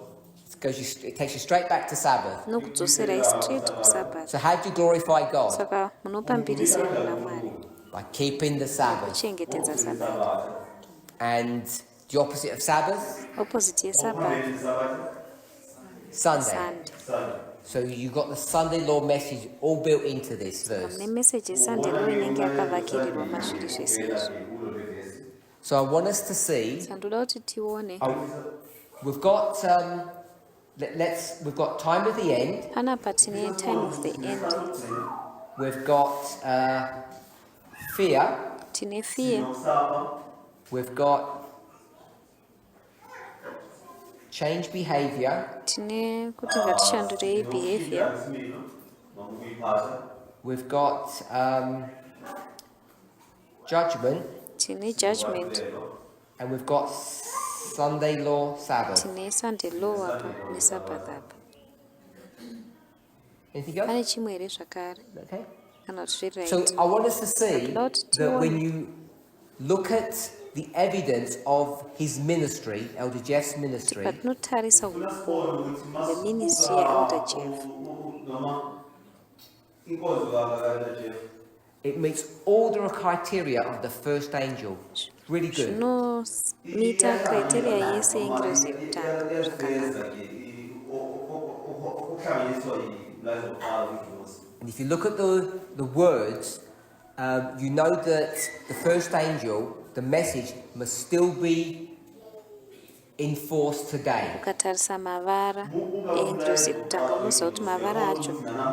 [SPEAKER 1] It takes you straight back to Sabbath.
[SPEAKER 2] Nokudzoserai straight kuSabbath.
[SPEAKER 1] So how do you glorify God?
[SPEAKER 2] Saka munopa mbiri sei kuna Mwari?
[SPEAKER 1] By keeping the Sabbath.
[SPEAKER 2] Kuchengetedza Sabbath.
[SPEAKER 1] And the opposite of Sabbath?
[SPEAKER 2] Opposite yeSabbath,
[SPEAKER 1] Sunday.
[SPEAKER 2] Sunday.
[SPEAKER 1] So you got the Sunday law message all built into this verse.
[SPEAKER 2] Mune message yeSunday law inenge yakavakirirwa mazviri zvese izvi.
[SPEAKER 1] So I want us to see.
[SPEAKER 2] Sandoda kuti tione.
[SPEAKER 1] We've got we've got time at the end.
[SPEAKER 2] Panapa tine time of the end.
[SPEAKER 1] We've got fear.
[SPEAKER 2] Tine fear.
[SPEAKER 1] We've got change behavior.
[SPEAKER 2] Tine kuti ngatishandurei behavior.
[SPEAKER 1] We've got judgment.
[SPEAKER 2] Tine judgment.
[SPEAKER 1] And we've got Sunday law, Sabbath.
[SPEAKER 2] Tine Sunday law apa neSabbath apa.
[SPEAKER 1] Anything else?
[SPEAKER 2] Pane chimwe here zvakare.
[SPEAKER 1] Okay.
[SPEAKER 2] Kana kuti zviri
[SPEAKER 1] So
[SPEAKER 2] right.
[SPEAKER 1] I want us to see that when you look at the evidence of his ministry, Elder Jeff's ministry,
[SPEAKER 2] Patinotarisa umboni hweministry yaElder Jeff.
[SPEAKER 1] it meets all the criteria of the first angel. It's really good.
[SPEAKER 2] Zvinomita criteria yese yeNgirozi yekutanga zvakanaka.
[SPEAKER 1] And if you look at the words, you know that the first angel, the message, must still be enforced today.
[SPEAKER 2] Ukatarisa mavara eNgirozi yekutanga unoziva kuti mavara acho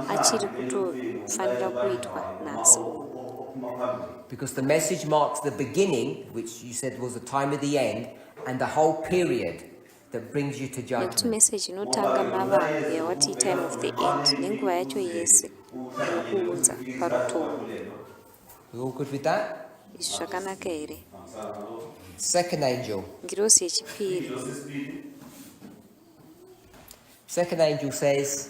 [SPEAKER 2] achiri kutofanira kuitwa nhasi.
[SPEAKER 1] Because the message marks the beginning, which you said was the time of the end, and the whole period that brings you to
[SPEAKER 2] Nekuti
[SPEAKER 1] judgment.
[SPEAKER 2] message inotanga mavanhu yawati time of the end nenguva yacho yese yokuudza parutongo.
[SPEAKER 1] We all good with that?
[SPEAKER 2] izvi zvakanaka here?
[SPEAKER 1] Second angel.
[SPEAKER 2] Ngirozi yechipiri.
[SPEAKER 1] Second angel says,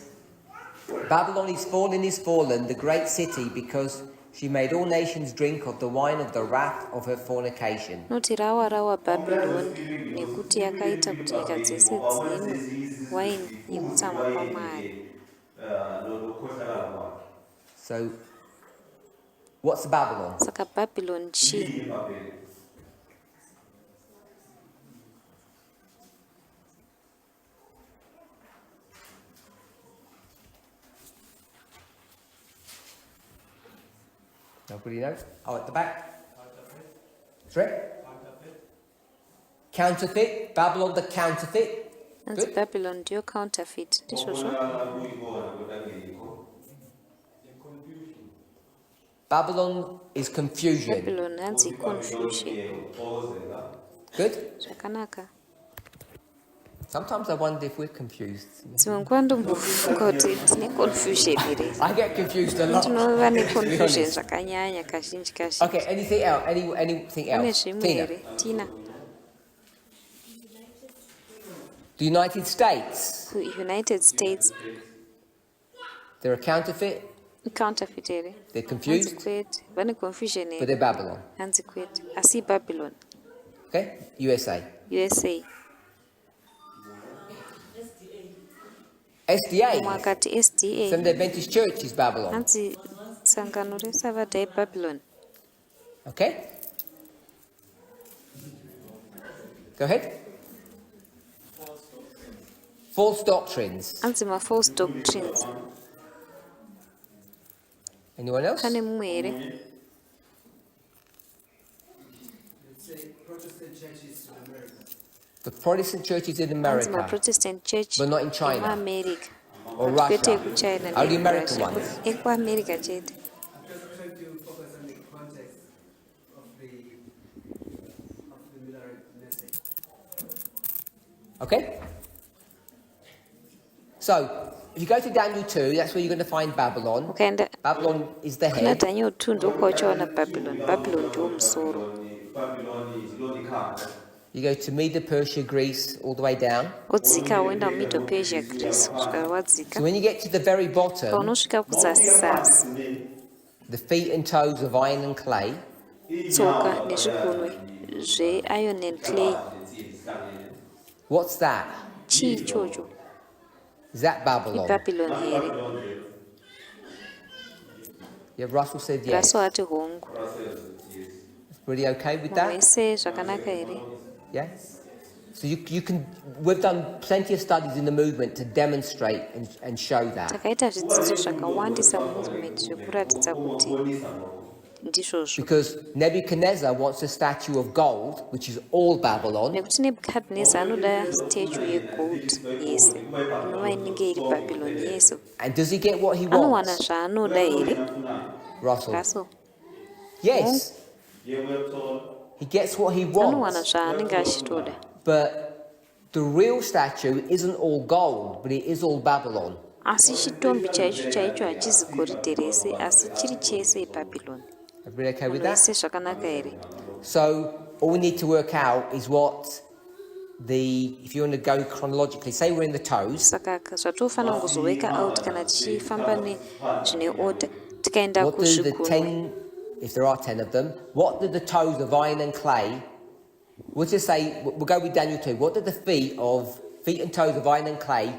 [SPEAKER 1] Babylon is fallen, the great city, because she made all nations drink of the wine of the wrath of her fornication.
[SPEAKER 2] Noti rawa Bhabhironi, nekuti yakaita kuti nyika dzese dzinwe waini yekutsamwa kwaMwari.
[SPEAKER 1] So, what's Babylon?
[SPEAKER 2] Saka Bhabhironi chii?
[SPEAKER 1] Nobody knows? Oh, at the back? Sorry? Counterfeit. Babylon the counterfeit.
[SPEAKER 2] Anzi Bhabhironi ndiyo counterfeit. Ndizvozvo?
[SPEAKER 1] Babylon is confusion.
[SPEAKER 2] Bhabhironi hanzi confusion.
[SPEAKER 1] Good?
[SPEAKER 2] Zvakanaka.
[SPEAKER 1] Sometimes I wonder if we're confused.
[SPEAKER 2] Dzimwe nguva ndombofunga kuti tine confusion here.
[SPEAKER 1] I get confused a lot.
[SPEAKER 2] Tinova
[SPEAKER 1] to be
[SPEAKER 2] neconfusion
[SPEAKER 1] honest.
[SPEAKER 2] zvakanyanya kazhinji
[SPEAKER 1] Okay, anything else? Anything
[SPEAKER 2] Kune
[SPEAKER 1] else?
[SPEAKER 2] zvimwe
[SPEAKER 1] Tina.
[SPEAKER 2] here? Tina.
[SPEAKER 1] The United States.
[SPEAKER 2] United States
[SPEAKER 1] They're a counterfeit.
[SPEAKER 2] counterfeit here.
[SPEAKER 1] They're
[SPEAKER 2] Hanzi
[SPEAKER 1] confused,
[SPEAKER 2] kwete. Vane confusion
[SPEAKER 1] but
[SPEAKER 2] here.
[SPEAKER 1] they're Babylon.
[SPEAKER 2] Hanzi kwete. Asi Babylon.
[SPEAKER 1] Okay? USA.
[SPEAKER 2] USA.
[SPEAKER 1] SDA.
[SPEAKER 2] Mwakati SDA.
[SPEAKER 1] Seventh Adventist Church is Babylon.
[SPEAKER 2] Hanzi sangano resavadha eBabylon.
[SPEAKER 1] Okay? Go ahead. False doctrines.
[SPEAKER 2] Hanzi ma-false doctrines.
[SPEAKER 1] Anyone else?
[SPEAKER 2] Pane mumwe here?
[SPEAKER 1] The Protestant churches in
[SPEAKER 2] Hanzi
[SPEAKER 1] America,
[SPEAKER 2] ma-Protestant church
[SPEAKER 1] but not in China
[SPEAKER 2] emaamerica.
[SPEAKER 1] or
[SPEAKER 2] Kwete
[SPEAKER 1] Russia.
[SPEAKER 2] ekuchina
[SPEAKER 1] Only American
[SPEAKER 2] nekurussia.
[SPEAKER 1] ones.
[SPEAKER 2] EkuAmerica chete.
[SPEAKER 6] Just trying to focus on the context of the Millerite message.
[SPEAKER 1] Okay? So, if you go to Daniel 2, that's where you're going to find Babylon.
[SPEAKER 2] Ukaenda
[SPEAKER 1] Babylon is the
[SPEAKER 2] kuna
[SPEAKER 1] head.
[SPEAKER 2] Daniel 2 ndokwachaona Babylon. Babylon ndiwo musoro.
[SPEAKER 1] You go to Media, Persia, Greece, all the way down.
[SPEAKER 2] Wodzika woenda muMedo Persia, Greece. Kusvika
[SPEAKER 1] So
[SPEAKER 2] wadzika.
[SPEAKER 1] when you get to the very bottom,
[SPEAKER 2] Paunosvika kuzasi-sasi,
[SPEAKER 1] the feet and toes of iron and clay,
[SPEAKER 2] tsoka nezvigunwe zveiron and clay.
[SPEAKER 1] what's that?
[SPEAKER 2] Chii ichocho?
[SPEAKER 1] Is that Babylon?
[SPEAKER 2] IBabylon here.
[SPEAKER 1] Yeah, Russell said yes.
[SPEAKER 2] Raso ati hongu.
[SPEAKER 1] Really okay with
[SPEAKER 2] Munhu
[SPEAKER 1] that?
[SPEAKER 2] wese zvakanaka here?
[SPEAKER 1] Yeah? So you can, we've done plenty of studies in the movement to demonstrate and show that.
[SPEAKER 2] Takaita zvidzidzo zvakawandisa movement zvekuratidza kuti ndizvozvo.
[SPEAKER 1] Because Nebuchadnezzar wants a statue of gold, which is all Babylon.
[SPEAKER 2] Nekuti Nebukadnezar anoda statue yegold yese inova inenge iri Babylon yese.
[SPEAKER 1] And does he get what he
[SPEAKER 2] Anowana
[SPEAKER 1] wants?
[SPEAKER 2] zvaanoda here?
[SPEAKER 1] Russell?
[SPEAKER 2] Raso
[SPEAKER 1] Yes. He gets what he
[SPEAKER 2] anowana
[SPEAKER 1] wants.
[SPEAKER 2] zvaanenge achitoda.
[SPEAKER 1] But the real statue isn't all gold, but it is all Babylon.
[SPEAKER 2] Asi chitombi chaicho chaicho hachizi goridhe rese asi chiri chese Babylon.
[SPEAKER 1] Everybody okay with
[SPEAKER 2] Munhu
[SPEAKER 1] that?
[SPEAKER 2] wese zvakanaka here?
[SPEAKER 1] So all we need to work out is what if you want to go chronologically, say we're in the toes,
[SPEAKER 2] Saka zvatofanira kuzoweka out kana tichifamba zvine order. Tikaenda
[SPEAKER 1] what do the
[SPEAKER 2] kuzvigunwe
[SPEAKER 1] 10, if there are 10 of them, what do the toes of iron and clay, we'll just say, we'll go with Daniel 2, what do the feet and toes of iron and clay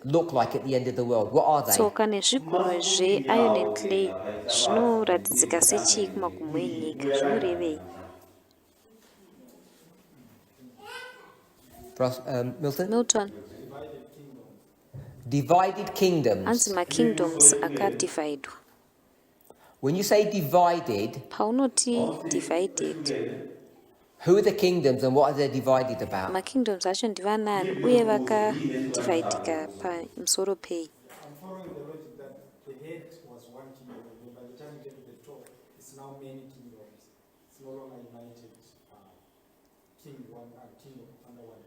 [SPEAKER 1] look like at the end of the world? What are they?
[SPEAKER 2] tsoka nezvigunwe zveiron and clay zvinoratidzika sechii kumagumo enyika zvinorevei? Milton.
[SPEAKER 1] Divided kingdoms.
[SPEAKER 2] Hanzi makingdoms akadivhaidwa.
[SPEAKER 1] When you say divided,
[SPEAKER 2] Paunoti divided,
[SPEAKER 1] who are the kingdoms and what are they divided about?
[SPEAKER 2] makingdoms acho ndivanani uye vakadivhaidika pamusoro pei?
[SPEAKER 6] I'm following the logic that the head was one kingdom, and by the time you get to the top, it's now many kingdoms. It's no longer united kingdom under one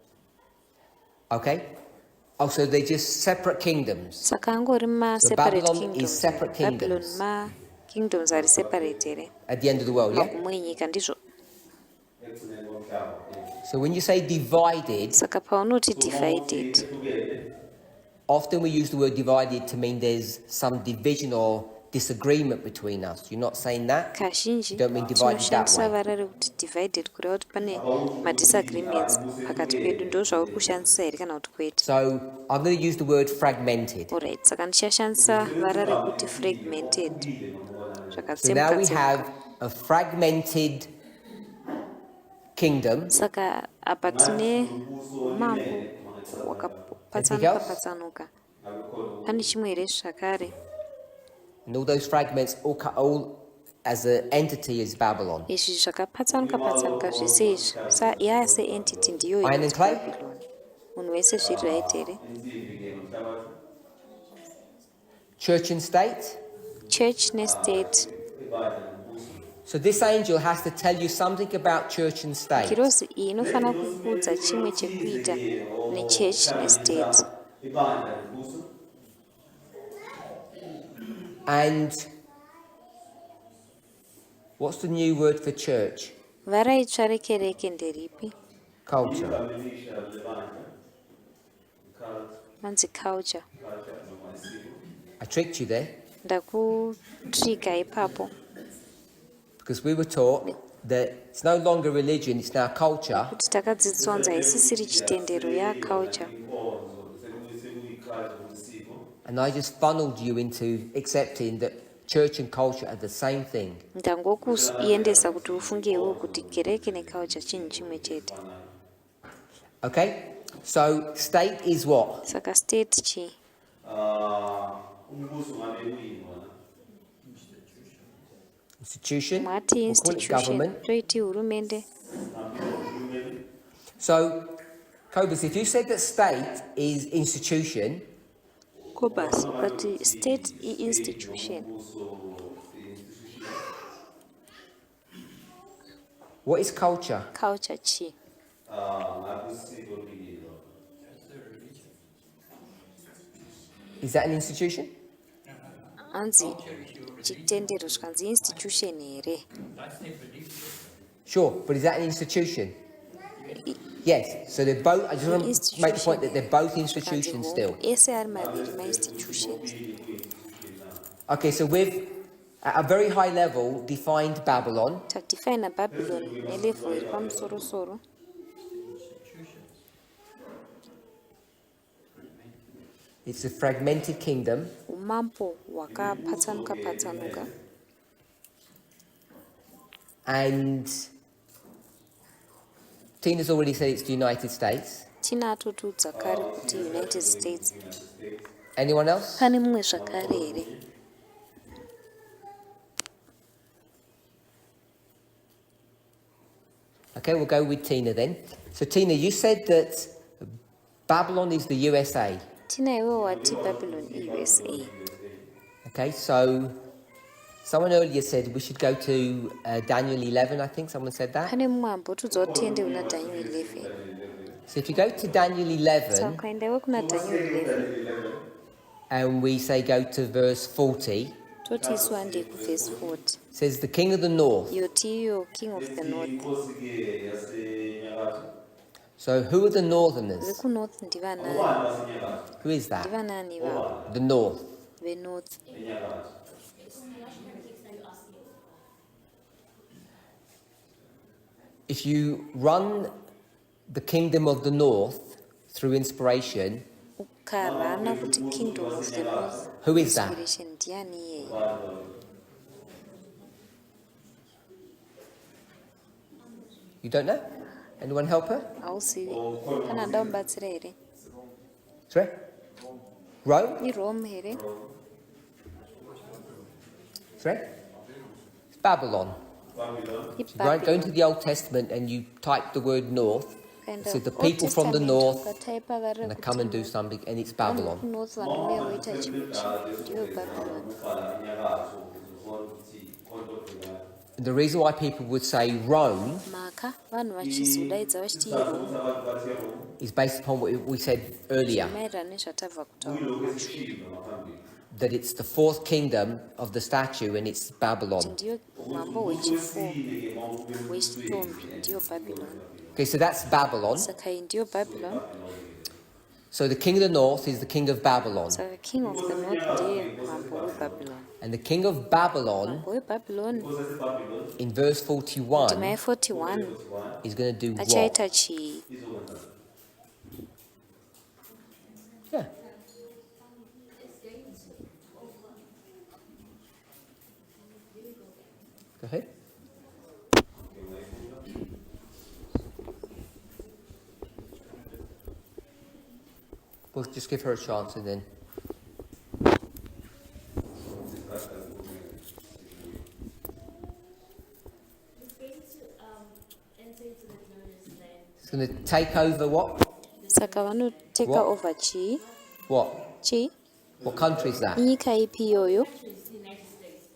[SPEAKER 6] king.
[SPEAKER 1] Okay? Oh, so they're just separate kingdoms.
[SPEAKER 2] Saka angori
[SPEAKER 1] So
[SPEAKER 2] ma-separate
[SPEAKER 1] Babylon
[SPEAKER 2] kingdoms.
[SPEAKER 1] is separate
[SPEAKER 2] Babylon
[SPEAKER 1] kingdoms.
[SPEAKER 2] kingdoms ari separate here
[SPEAKER 1] at the end of the world, yeah?
[SPEAKER 2] magumo enyika ndizvo.
[SPEAKER 1] So when you say divided,
[SPEAKER 2] Saka paunoti divided,
[SPEAKER 1] often we use the word divided to mean there's some division or disagreement between us. You're not saying that?
[SPEAKER 2] kazhinji
[SPEAKER 1] You don't mean divided that
[SPEAKER 2] tinoshandisa
[SPEAKER 1] way?
[SPEAKER 2] varare kuti divided kureva kuti pane madisagreements pakati pedu, ndo zvauri kushandisa here kana kuti kwete?
[SPEAKER 1] So I'm going to use the word fragmented.
[SPEAKER 2] Alright, saka ndichashandisa varare kuti fragmented.
[SPEAKER 1] So now we have a fragmented kingdom.
[SPEAKER 2] Saka apa tine mambo wakapatsanuka. Pane chimwe here zvakare,
[SPEAKER 1] And all those fragments all as an entity is Babylon.
[SPEAKER 2] izvi zvakapatsanuka zvese izvi seentity ndiyo
[SPEAKER 1] Iron and
[SPEAKER 2] inonzi
[SPEAKER 1] clay?
[SPEAKER 2] Babylon. Munhu wese zviri right here?
[SPEAKER 1] Church and state.
[SPEAKER 2] Church nestate.
[SPEAKER 1] So this angel has to tell you something about church and state.
[SPEAKER 2] Kirozi iyi inofanira kukuudza chimwe chekuita nechurch nestate.
[SPEAKER 1] And what's the new word for church?
[SPEAKER 2] Varaitsva rekereke nderipi?
[SPEAKER 1] Culture.
[SPEAKER 2] Manzi culture.
[SPEAKER 1] I tricked you there
[SPEAKER 2] Ndakutrika ipapo
[SPEAKER 1] because we were taught that it's no longer religion, it's now culture.
[SPEAKER 2] kuti takadzidziswa kunzi haisisiri chitendero culture.
[SPEAKER 1] And I just funneled you into accepting that church and culture are the same thing.
[SPEAKER 2] Ndangokuendesa kuti ufungewo kuti kereke neculture chinhu chimwe chete.
[SPEAKER 1] Okay? So state is what?
[SPEAKER 2] Saka state chi?
[SPEAKER 1] Institution.
[SPEAKER 2] Mwati
[SPEAKER 1] We'll call it
[SPEAKER 2] institution.
[SPEAKER 1] government.
[SPEAKER 2] Toiti hurumende.
[SPEAKER 1] So, Cobus, if you said that state is institution,
[SPEAKER 2] Kobas, but state institution.
[SPEAKER 1] what is culture?
[SPEAKER 2] Culture chi?
[SPEAKER 1] Is that an institution?
[SPEAKER 2] Anzi chitendero zvikanzi institution here.
[SPEAKER 1] Sure, but is that an institution? Yes, so they're both, I just want to make the point that they're both institutions still.
[SPEAKER 2] Ese ari maviri ma-institutions.
[SPEAKER 1] Okay, so we've, at a very high level, defined Babylon.
[SPEAKER 2] Tadefina Babylon nelevel iri pamusoro-soro.
[SPEAKER 1] It's a fragmented kingdom.
[SPEAKER 2] Umambo wakapatsanuka.
[SPEAKER 1] And Tina's already said it's the United States.
[SPEAKER 2] Tina atotudza kare kuti United States.
[SPEAKER 1] Anyone else?
[SPEAKER 2] Pane mumwe zvakare here?
[SPEAKER 1] Okay, we'll go with Tina then. So Tina, you said that Babylon is the USA.
[SPEAKER 2] Tina iwe wati Babylon USA.
[SPEAKER 1] Okay, so someone earlier said we should go to Daniel 11, I think someone said that.
[SPEAKER 2] Pane mumwe ambotudza kuti tiende kuna Daniel 11.
[SPEAKER 1] So if you go to Daniel 11
[SPEAKER 2] Saka ukaendawo kuna Daniel 11
[SPEAKER 1] and we say go to verse 40,
[SPEAKER 2] toti isu ande kuverse 40.
[SPEAKER 1] it says the king of the north.
[SPEAKER 2] Yoti iyo king of the north.
[SPEAKER 1] So who are the northerners?
[SPEAKER 2] Vekunorth ndivanani?
[SPEAKER 1] Who is that?
[SPEAKER 2] Ndivanani vavo?
[SPEAKER 1] The north.
[SPEAKER 2] Venorth.
[SPEAKER 1] If you run the kingdom of the north through inspiration,
[SPEAKER 2] Ukarana kuti kingdom of the north.
[SPEAKER 1] who is that?
[SPEAKER 2] Inspiration ndiani iyeye?
[SPEAKER 1] You don't know? Anyone help her?
[SPEAKER 2] Hauzivi. Kana ndamubatsira here?
[SPEAKER 1] Sorry? Rome?
[SPEAKER 2] IRome here?
[SPEAKER 1] Sorry? It's Babylon. Right, go into the Old Testament and you type the word north. So the people from the north and they come and do something, and it's Babylon.
[SPEAKER 2] North vanouya voita chimuchi ndiyo Babylon.
[SPEAKER 1] And the reason why people would say Rome
[SPEAKER 2] Maka vanhu vachizodaidza vachiti IRome
[SPEAKER 1] is based upon what we said earlier.
[SPEAKER 2] maererano nezvatabva kutaura kumashure.
[SPEAKER 1] that it's the fourth kingdom of the statue and it's
[SPEAKER 2] kuti
[SPEAKER 1] Babylon.
[SPEAKER 2] ndiyo umambo hwechi4 hwechitombi ndiyo babylon.
[SPEAKER 1] Okay, so that's Babylon.
[SPEAKER 2] Saka iyi ndiyo babylon.
[SPEAKER 1] So the king of the north is the king of Babylon.
[SPEAKER 2] Saka king of the north ndiye mambo webabylon.
[SPEAKER 1] And the king of Babylon,
[SPEAKER 2] Mambo webabylon
[SPEAKER 1] in verse
[SPEAKER 2] ndima
[SPEAKER 1] 41,
[SPEAKER 2] ye41
[SPEAKER 1] is going to do what?
[SPEAKER 2] achaita chii?
[SPEAKER 1] Yeah. Go ahead. We'll just give her a chance and then.
[SPEAKER 5] It's going to enter into the glorious land.
[SPEAKER 1] It's going to take over what?
[SPEAKER 2] Saka vanoteka
[SPEAKER 1] What?
[SPEAKER 2] over chii?
[SPEAKER 1] What?
[SPEAKER 2] Chii?
[SPEAKER 1] What country is that?
[SPEAKER 2] Inyika ipi iyoyo?
[SPEAKER 5] It's the United States.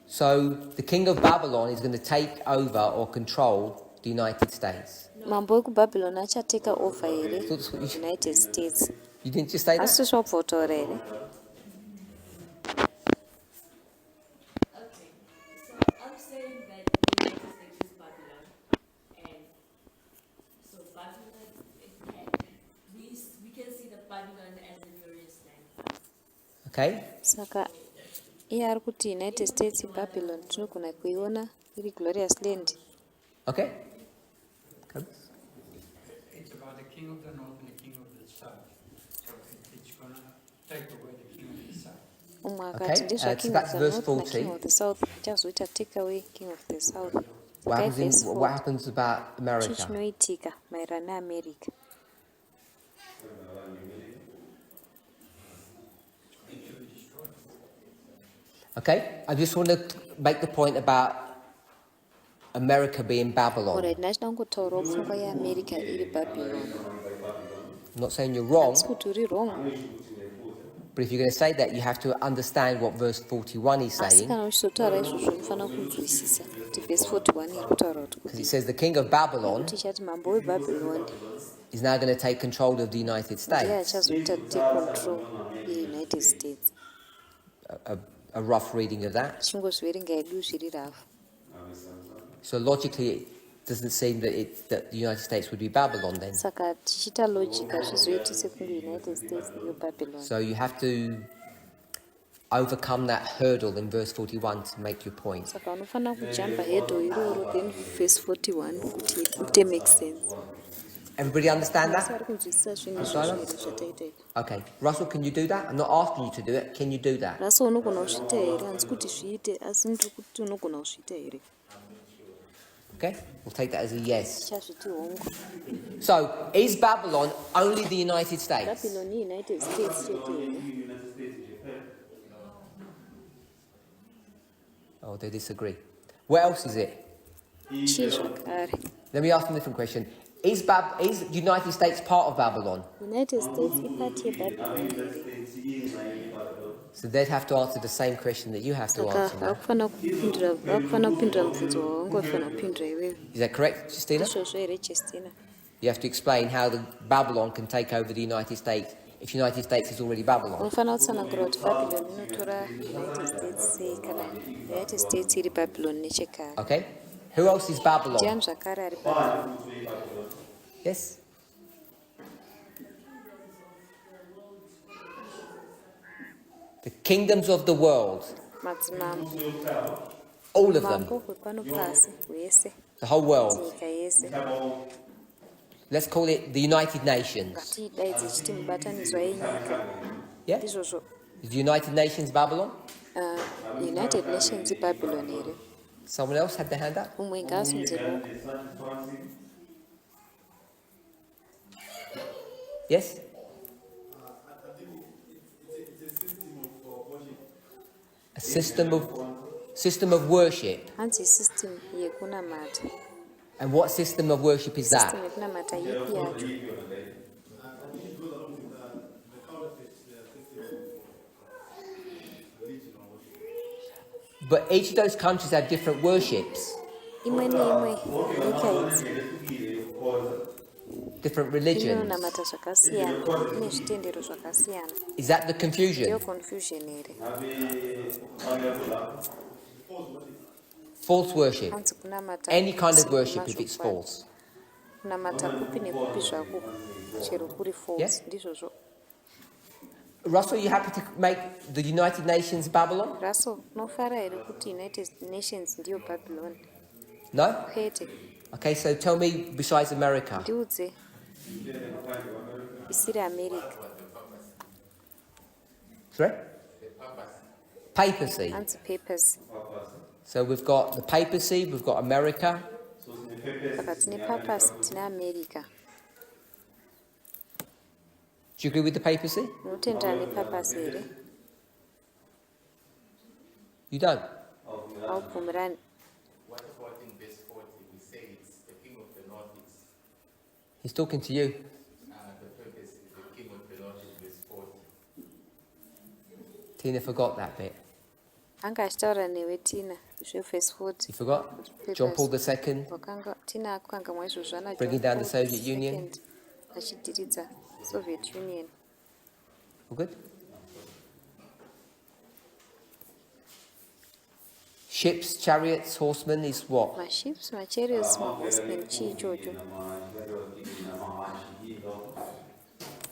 [SPEAKER 1] So the king of Babylon is going to take over or control the United States.
[SPEAKER 2] Mambo wekubabylon achateka over here
[SPEAKER 1] That's what you-
[SPEAKER 2] United States.
[SPEAKER 1] You didn't just say that?
[SPEAKER 2] Asi swabvotaura here?
[SPEAKER 5] Okay, so I'm saying that the United States is Babylon, and so Babylon, we can see the Babylon as the glorious land.
[SPEAKER 1] Okay.
[SPEAKER 2] Saka iye ari kuti United States Babylon tinogona kuiona iri glorious land.
[SPEAKER 1] Okay.
[SPEAKER 3] It's about the king of the north and the king of the south. So it's going to take away the king of the south.
[SPEAKER 2] Umwe
[SPEAKER 1] Okay,
[SPEAKER 2] akati ndizva
[SPEAKER 1] so
[SPEAKER 2] king of
[SPEAKER 1] that's
[SPEAKER 2] the
[SPEAKER 1] verse
[SPEAKER 2] north
[SPEAKER 1] 40.
[SPEAKER 2] naking of the south ichazoita take away king of the south.
[SPEAKER 1] What
[SPEAKER 2] Saka
[SPEAKER 1] happens,
[SPEAKER 2] verse
[SPEAKER 1] what
[SPEAKER 2] 4
[SPEAKER 1] happens about
[SPEAKER 2] chii
[SPEAKER 1] America?
[SPEAKER 2] chinoitika maererano neAmerica.
[SPEAKER 1] Okay, I just want to make the point about America being Babylon.
[SPEAKER 2] Alright, ndachida kungotaurawo pfungwa yeAmerica iri Babylon.
[SPEAKER 1] I'm not saying you're wrong,
[SPEAKER 2] Handisi kuti uri wrong,
[SPEAKER 1] but if you're going to say that, you have to understand what verse 41 is
[SPEAKER 2] asi
[SPEAKER 1] saying,
[SPEAKER 2] kana uchizotaura izvozvo unofanira kunzwisisa kuti verse 41 iri kutaura
[SPEAKER 1] because
[SPEAKER 2] kuti
[SPEAKER 1] it says the king of Babylon
[SPEAKER 2] kuti ichati mambo webabylon
[SPEAKER 1] is now going to take control of the United
[SPEAKER 2] ndiye
[SPEAKER 1] States.
[SPEAKER 2] achazoita take control yeunited states.
[SPEAKER 1] A rough reading of that.
[SPEAKER 2] Chingozviverenga hedu zviri rafu.
[SPEAKER 1] So logically, it doesn't seem that the United States would be Babylon then.
[SPEAKER 2] Saka tichiita logic hazvizoiti sekunge united states iyo babylon.
[SPEAKER 1] So you have to overcome that hurdle in verse 41 to make your point.
[SPEAKER 2] Saka unofanira kujamba hedo iroro then verse 41 kuti ite make sense.
[SPEAKER 1] Everybody understand
[SPEAKER 2] Asi
[SPEAKER 1] that?
[SPEAKER 2] ari kunzwisisa zvinhu
[SPEAKER 1] Silence?
[SPEAKER 2] zvizviri zvataita izvi.
[SPEAKER 1] Okay. Russell, can you do that? I'm not asking you to do it. Can you do that?
[SPEAKER 2] Raso unogona kuzviita here, handisi kuti zviite asi ndiri kuti unogona kuzviita here.
[SPEAKER 1] Okay. We'll take that as a yes.
[SPEAKER 2] Chazviti hongu.
[SPEAKER 1] So, is Babylon only the United States?
[SPEAKER 2] Babylon iunited states chete here.
[SPEAKER 1] Oh, they disagree. What else is it?
[SPEAKER 2] Chii zvakare.
[SPEAKER 1] Let me ask a different question. Is the United States part of Babylon?
[SPEAKER 2] United States ipati yeBabylon here.
[SPEAKER 1] So they'd have to answer the same question that you have to
[SPEAKER 2] Saka
[SPEAKER 1] answer now.
[SPEAKER 2] vakufanira kupindura mubvunzo wawanga wafanira kupindura iwewe.
[SPEAKER 1] Is that correct, Justina?
[SPEAKER 2] Izvozvo here Justina.
[SPEAKER 1] You have to explain how the Babylon can take over the United States if United States is already Babylon.
[SPEAKER 2] Unofanira kutsanangura kuti Babylon inotora United States sei kana United States iri Babylon nechekare.
[SPEAKER 1] Okay? Who else is Babylon?
[SPEAKER 2] Ndiani zvakare ari Babylon?
[SPEAKER 1] Yes? The kingdoms of the world.
[SPEAKER 2] Madzimambo.
[SPEAKER 1] All of them.
[SPEAKER 2] Mambo hwepano pasi hwese.
[SPEAKER 1] The whole world.
[SPEAKER 2] Nyika yese.
[SPEAKER 1] Let's call it the United Nations.
[SPEAKER 2] Ngatidaidze chiti mubatanidzwa yenyika.
[SPEAKER 1] Yeah?
[SPEAKER 2] Ndizvozvo.
[SPEAKER 1] Is the United Nations Babylon?
[SPEAKER 2] United Nations iBabylon here.
[SPEAKER 1] Someone else had their hand up?
[SPEAKER 2] Umwe ngaasunze ruoko.
[SPEAKER 1] Yes? A system of worship.
[SPEAKER 2] Hanzi system yekunamata.
[SPEAKER 1] And what system of worship is that?
[SPEAKER 2] System yekunamata yepi yacho?
[SPEAKER 1] But each of those countries have different worships.
[SPEAKER 2] Imwe neimwe nyika idzi
[SPEAKER 1] different religions.
[SPEAKER 2] inonamata zvakasiyana, ine zvitendero zvakasiyana.
[SPEAKER 1] Is that the confusion?
[SPEAKER 2] Ndiyo confusion here.
[SPEAKER 1] False worship.
[SPEAKER 2] Hanzi kunamata
[SPEAKER 1] Any kind of
[SPEAKER 2] kusiri
[SPEAKER 1] worship if it's
[SPEAKER 2] kwemazvokwadi.
[SPEAKER 1] false.
[SPEAKER 2] Kunamata kupi nekupi zvako chero kuri false,
[SPEAKER 1] Yeah.
[SPEAKER 2] ndizvozvo.
[SPEAKER 1] Russell, are you happy to make the United Nations Babylon?
[SPEAKER 2] Russell, unofara here kuti United Nations ndiyo Babylon?
[SPEAKER 1] No?
[SPEAKER 2] Kwete.
[SPEAKER 1] Okay, so tell me besides America.
[SPEAKER 2] Ndiudze isiri America.
[SPEAKER 1] Sorry? Papacy.
[SPEAKER 2] Hanzi papers.
[SPEAKER 1] So we've got the papacy, we've got America.
[SPEAKER 2] Saka tine papers, tine America.
[SPEAKER 1] Do you agree with the papacy?
[SPEAKER 2] Unotendera nepapers here?
[SPEAKER 1] You don't?
[SPEAKER 2] Haubvumirani.
[SPEAKER 8] What about in verse 40? We say it's the king of the north is,
[SPEAKER 1] He's talking to you.
[SPEAKER 8] the purpose is the king of the north is verse 40.
[SPEAKER 1] Tina forgot that bit.
[SPEAKER 2] Anga achitaura newe Tina zvevhesi 40.
[SPEAKER 1] You forgot? John Paul II.
[SPEAKER 2] Wakanga Tina akanga mwaizvozvana
[SPEAKER 1] Bringing down the Soviet Union.
[SPEAKER 2] achidiridza Soviet Union.
[SPEAKER 1] All good? Ships, chariots, horsemen is what?
[SPEAKER 2] Maships, machariots, mahorsemen, chii ichocho?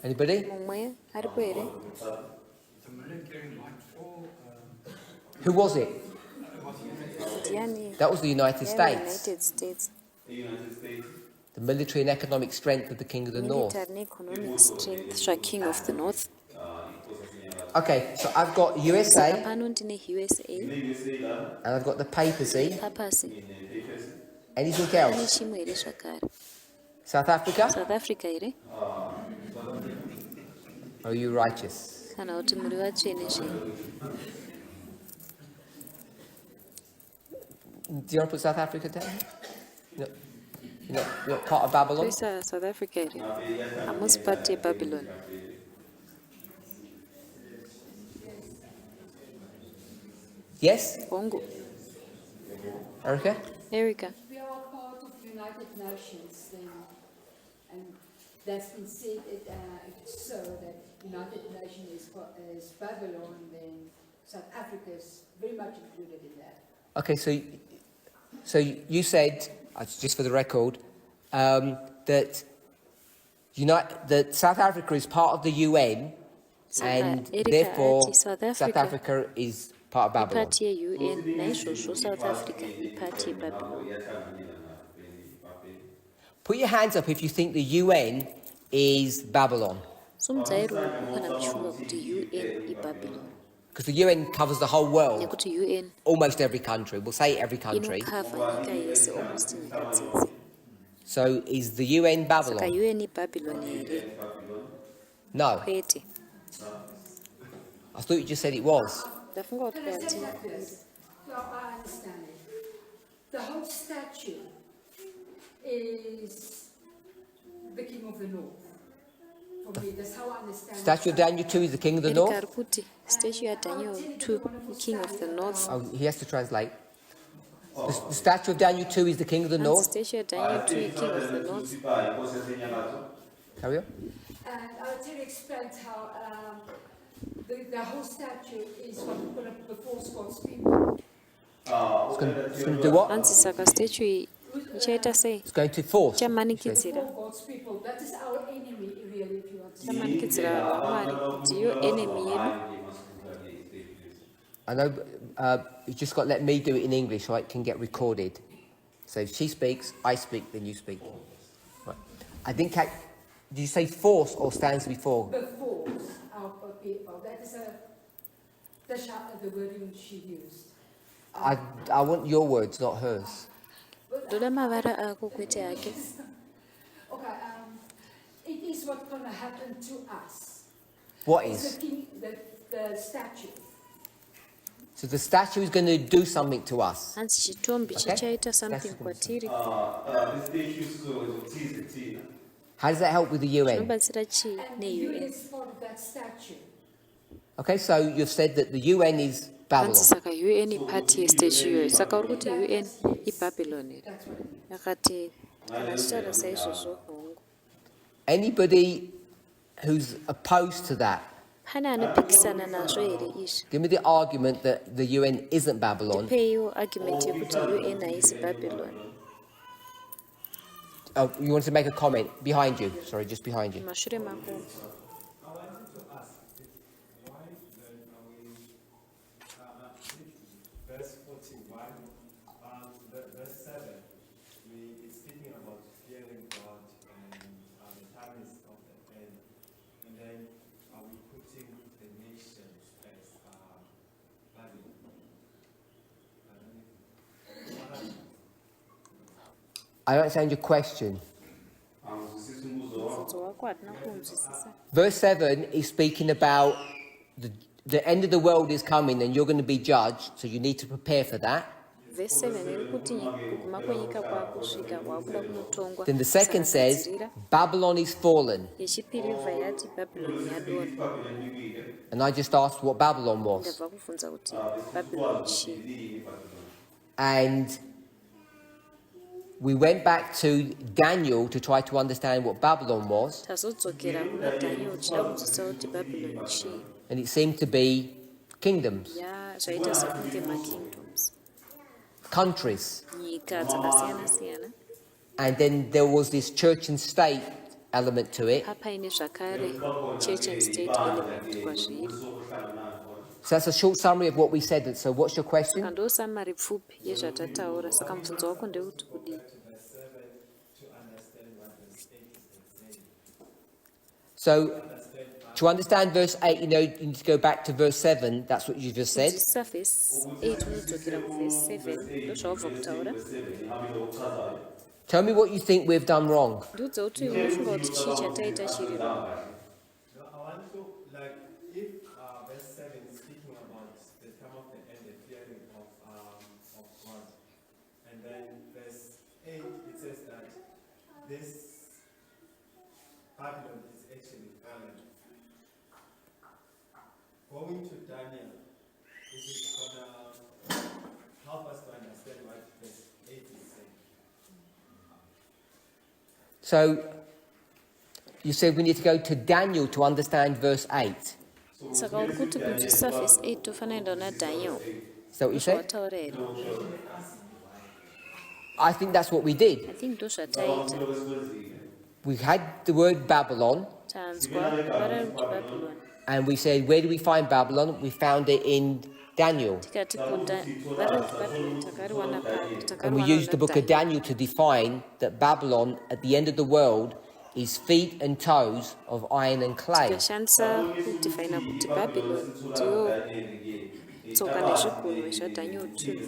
[SPEAKER 1] Anybody?
[SPEAKER 2] Mumwe aripo here?
[SPEAKER 3] The military might fall.
[SPEAKER 1] Who was it?
[SPEAKER 2] Ndiani?
[SPEAKER 1] That was the United States.
[SPEAKER 2] United States.
[SPEAKER 1] The military and economic strength of the King of the North.
[SPEAKER 2] Military and economic strength zvaking of the North.
[SPEAKER 1] Okay, so I've got USA
[SPEAKER 2] Pano ndine USA,
[SPEAKER 1] and I've got the papacy.
[SPEAKER 2] papacy.
[SPEAKER 1] Anything
[SPEAKER 2] Pane
[SPEAKER 1] else?
[SPEAKER 2] chimwe here zvakare.
[SPEAKER 1] South Africa?
[SPEAKER 2] South Africa here?
[SPEAKER 1] Are you righteous?
[SPEAKER 2] Kana kuti muri vatsvene zvenyu.
[SPEAKER 1] Do you want to put South Africa down? No. You're not part of Babylon?
[SPEAKER 2] Toisa South Africa here? Hamusi part yeBabylon.
[SPEAKER 1] Yes?
[SPEAKER 2] Hongu.
[SPEAKER 1] Erica?
[SPEAKER 2] Erica.
[SPEAKER 4] We are part of the United Nations then, and that's been said, if it's so that United Nations is Babylon, then South Africa is very much included in that.
[SPEAKER 1] Okay, so you said, just for the record, that South Africa is part of the UN, and
[SPEAKER 2] Erica
[SPEAKER 1] therefore
[SPEAKER 2] ati South
[SPEAKER 1] South Africa is part of Babylon.
[SPEAKER 2] ipart yeUN, naizvozvo South Africa ipart yeBabylon.
[SPEAKER 1] Put your hands up if you think the UN is Babylon,
[SPEAKER 2] Simudzai ruoko kana muchifunga kuti UN iBabylon.
[SPEAKER 1] because the UN covers the whole world,
[SPEAKER 2] Nekuti UN
[SPEAKER 1] almost every country. We'll say every country.
[SPEAKER 2] inokava nyika yese, almost nyika dzese.
[SPEAKER 1] So is the UN
[SPEAKER 2] Saka
[SPEAKER 1] Babylon?
[SPEAKER 2] UN iBabylon here?
[SPEAKER 1] No,
[SPEAKER 2] Kwete.
[SPEAKER 1] I thought you just said it was.
[SPEAKER 2] Ndafunga kuti
[SPEAKER 4] Can I say
[SPEAKER 2] kwati.
[SPEAKER 4] like this? Well, I understand it. The whole statue is the King of the North. For me, that's how I understand
[SPEAKER 1] Statue of Daniel 2 is the King of the
[SPEAKER 2] Erica
[SPEAKER 1] North.
[SPEAKER 2] ari kuti statue yaDaniel 2, King of the North.
[SPEAKER 1] Oh, he has to translate. The statue of Daniel 2 is the King of the
[SPEAKER 2] Hanzi
[SPEAKER 1] North.
[SPEAKER 2] statue yaDaniel 2 King of the North.
[SPEAKER 1] Carry on.
[SPEAKER 4] And I'll tell you explain how the whole statue is what we call before God's people.
[SPEAKER 1] It's going to do what?
[SPEAKER 2] Hanzi saka statue iyi ichaita sei?
[SPEAKER 1] It's going to force.
[SPEAKER 2] Chamanikidzira.
[SPEAKER 4] Before God's people. That is our enemy, really, if you want to say.
[SPEAKER 2] Chamanikidzira Mwari kuti iyo enemy yedu.
[SPEAKER 1] I know you just got to let me do it in English so it can get recorded. So if she speaks, I speak, then you speak. Right. I didn't catch. Did you say force or stands before?
[SPEAKER 4] Before our people. That is the wording she used.
[SPEAKER 1] I want your words, not hers.
[SPEAKER 2] Ndoda mavara ako kwete ake.
[SPEAKER 4] Okay, it is what's going to happen to us.
[SPEAKER 1] What
[SPEAKER 4] It's
[SPEAKER 1] is?
[SPEAKER 4] the statue.
[SPEAKER 1] So the statue is going to do something to us.
[SPEAKER 2] Hanzi chitombi
[SPEAKER 1] Okay.
[SPEAKER 2] chichaita something kwatiri.
[SPEAKER 1] How does that help with the UN?
[SPEAKER 2] Zvinobatsira chii
[SPEAKER 4] And the UN
[SPEAKER 2] neUN?
[SPEAKER 4] is part of that statue.
[SPEAKER 1] Okay, so you've said that the UN is Babylon.
[SPEAKER 2] Hanzi saka UN ipart yestatue iyoyo. Saka uri kuti UN iBabylon here?
[SPEAKER 4] That's what it means.
[SPEAKER 2] Yakati kana achitaura saizvozvo hongu.
[SPEAKER 1] Anybody who's opposed to that?
[SPEAKER 2] Pane anophikisana nazvo here izvi?
[SPEAKER 1] Give me the argument that the UN isn't Babylon.
[SPEAKER 2] Ndipeiwo argument yekuti UN haisi Babylon.
[SPEAKER 1] Oh, you wanted to make a comment? Behind you. Sorry, just behind you.
[SPEAKER 2] Mashure mako.
[SPEAKER 6] I wanted to ask, why then are we, verse 41, verse 7, it's speaking about fearing God and the time is of the end. And then are we putting the nations as Babylon?
[SPEAKER 1] I don't understand your question.
[SPEAKER 2] Mubvunzo wako hatina kunzwisisa.
[SPEAKER 1] Verse 7 is speaking about the end of the world is coming and you're going to be judged, so you need to prepare for that.
[SPEAKER 2] Verse 7 iri kuti kuguma kwenyika kwakusvika wakuda kunotongwa.
[SPEAKER 1] Then the second says, Babylon is fallen.
[SPEAKER 2] Yechipiri ibva yati Babylon yadonha.
[SPEAKER 1] And I just asked what Babylon was.
[SPEAKER 2] Ndabva kubvunza kuti Babylon chii.
[SPEAKER 1] And we went back to Daniel to try to understand what Babylon was.
[SPEAKER 2] Tazodzokera kuna Daniel tichida kunzwisisa kuti Babylon chii.
[SPEAKER 1] And it seemed to be kingdoms,
[SPEAKER 2] Zvaita sekunge makingdoms.
[SPEAKER 1] countries.
[SPEAKER 2] Nyika dzakasiyana siyana.
[SPEAKER 1] And then there was this church and state element to it.
[SPEAKER 2] Paine zvakare church and state element kwazviri.
[SPEAKER 1] So that's a short summary of what we said. So what's your question?
[SPEAKER 2] Saka ndo samari pfupi yezvatataura. Saka mubvunzo wako ndeuti kudii.
[SPEAKER 1] So to understand verse 8, you need to go back to verse 7. That's what you just said.
[SPEAKER 2] Kunzwisisa verse 8 unodzokera kuverse 7 ndozvawabva kutaura.
[SPEAKER 1] Tell me what you think we've done wrong.
[SPEAKER 2] Ndiudze kuti unofunga kuti chii chataita chiri wrong.
[SPEAKER 6] I want to, like, if verse 7 is speaking about the time of the end, the fearing of God, and then verse 8, it says that this Babylon is actually fallen. Going to Daniel, is it going to help us to understand what verse 8 is saying?
[SPEAKER 1] So you said we need to go to Daniel to understand verse 8.
[SPEAKER 2] Saka uri kuti kunzwisisa verse 8 tofanira kuenda kuna Daniel.
[SPEAKER 1] Is that what you said?
[SPEAKER 2] Zvawataura here.
[SPEAKER 1] I think that's what we did.
[SPEAKER 2] I think ndozvataita.
[SPEAKER 1] We had the word Babylon,
[SPEAKER 2] Tanzwa vara kuti Babylon.
[SPEAKER 1] and we said, where do we find Babylon? We found it in Daniel.
[SPEAKER 2] Tikati kuda vara kuti Babylon takariwana
[SPEAKER 1] And we used the book of Daniel to define that Babylon, at the end of the world, is feet and toes of iron and clay.
[SPEAKER 2] Tikashandisa kudefina kuti Babylon ndiyo tsoka nezvigunwe zvaDaniel 2.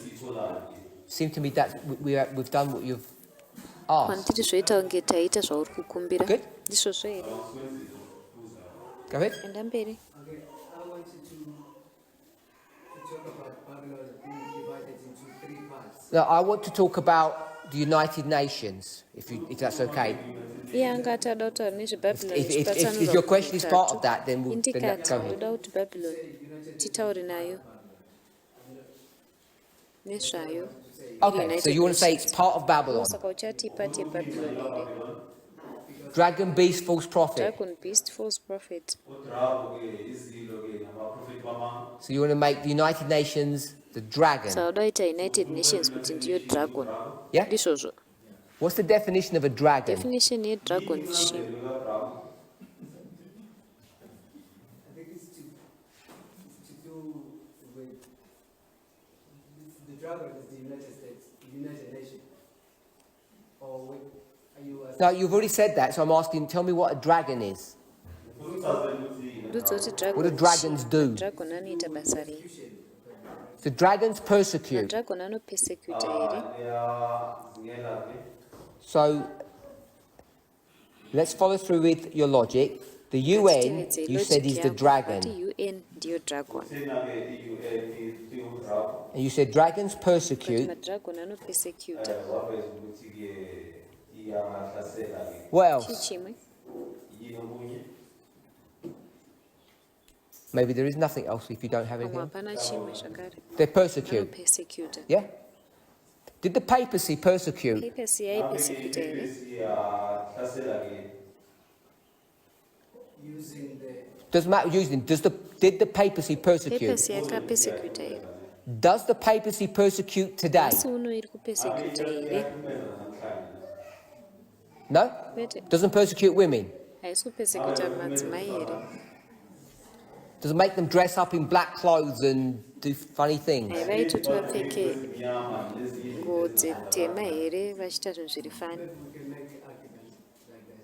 [SPEAKER 1] Seems to me that we've done what you've asked.
[SPEAKER 2] Kwandiri zvoita kunge taita zvauri kukumbira.
[SPEAKER 1] Good.
[SPEAKER 2] Ndizvozvo here.
[SPEAKER 1] Go ahead.
[SPEAKER 2] Enda mberi.
[SPEAKER 9] Okay, I wanted to talk about Babylon being divided into 3 parts.
[SPEAKER 1] Now, I want to talk about the United Nations, if that's okay.
[SPEAKER 2] Iye anga atada kutaura nezveBabylon
[SPEAKER 1] If your question is part of that, then we'll
[SPEAKER 2] indikati
[SPEAKER 1] go ahead.
[SPEAKER 2] ndoda kuti Babylon titaure nayo nezvayo.
[SPEAKER 1] Okay, so you want to say it's part of Babylon.
[SPEAKER 2] Saka uchati part yeBabylon here.
[SPEAKER 1] Dragon, beast, false prophet.
[SPEAKER 2] Dragon, beast, false prophet.
[SPEAKER 1] So you want to make the United Nations the dragon.
[SPEAKER 2] Saka udaita United Nations kuti ndiyo dragon.
[SPEAKER 1] Yeah?
[SPEAKER 2] Ndizvozvo.
[SPEAKER 1] What's the definition of a dragon?
[SPEAKER 2] Definition yedragon chii?
[SPEAKER 9] I think it's to do with the dragon is the United States, the United Nations. Or with, are you asking?
[SPEAKER 1] No, you've already said that, so I'm asking, tell me what a dragon is.
[SPEAKER 2] Ndudza kuti dragon
[SPEAKER 1] What do dragons
[SPEAKER 2] chii?
[SPEAKER 1] do?
[SPEAKER 2] Dragon anoita basa rei?
[SPEAKER 1] The dragons persecute.
[SPEAKER 2] Dragon anopersecuta here?
[SPEAKER 1] So let's follow through with your logic. The UN, you said, is the dragon.
[SPEAKER 2] Kuti UN ndiyo dragon.
[SPEAKER 1] And you said dragons
[SPEAKER 2] Kuti
[SPEAKER 1] persecute.
[SPEAKER 2] madragon anopersecuta.
[SPEAKER 1] What
[SPEAKER 2] Chii
[SPEAKER 1] else?
[SPEAKER 2] chimwe?
[SPEAKER 1] Maybe there is nothing else if you don't have
[SPEAKER 2] Pamwe
[SPEAKER 1] anything.
[SPEAKER 2] hapana chimwe zvakare.
[SPEAKER 1] They persecute.
[SPEAKER 2] Anopersecuta.
[SPEAKER 1] Yeah? Did the papacy persecute?
[SPEAKER 2] Papacy yaipersecuta here?
[SPEAKER 9] using the
[SPEAKER 1] Doesn't matter using. Did the papacy persecute?
[SPEAKER 2] papacy yakapesecuta here.
[SPEAKER 1] Does the papacy persecute today?
[SPEAKER 2] Asi uno iri kupesecuta here.
[SPEAKER 1] No?
[SPEAKER 2] Kwete.
[SPEAKER 1] Doesn't persecute women?
[SPEAKER 2] Haisi kupesecuta madzimai here.
[SPEAKER 1] Doesn't make them dress up in black clothes and do funny things?
[SPEAKER 2] Haivaiti kuti vapfeke nguo dzetema here vachita zvinhu zviri fani.
[SPEAKER 9] we can make arguments like that.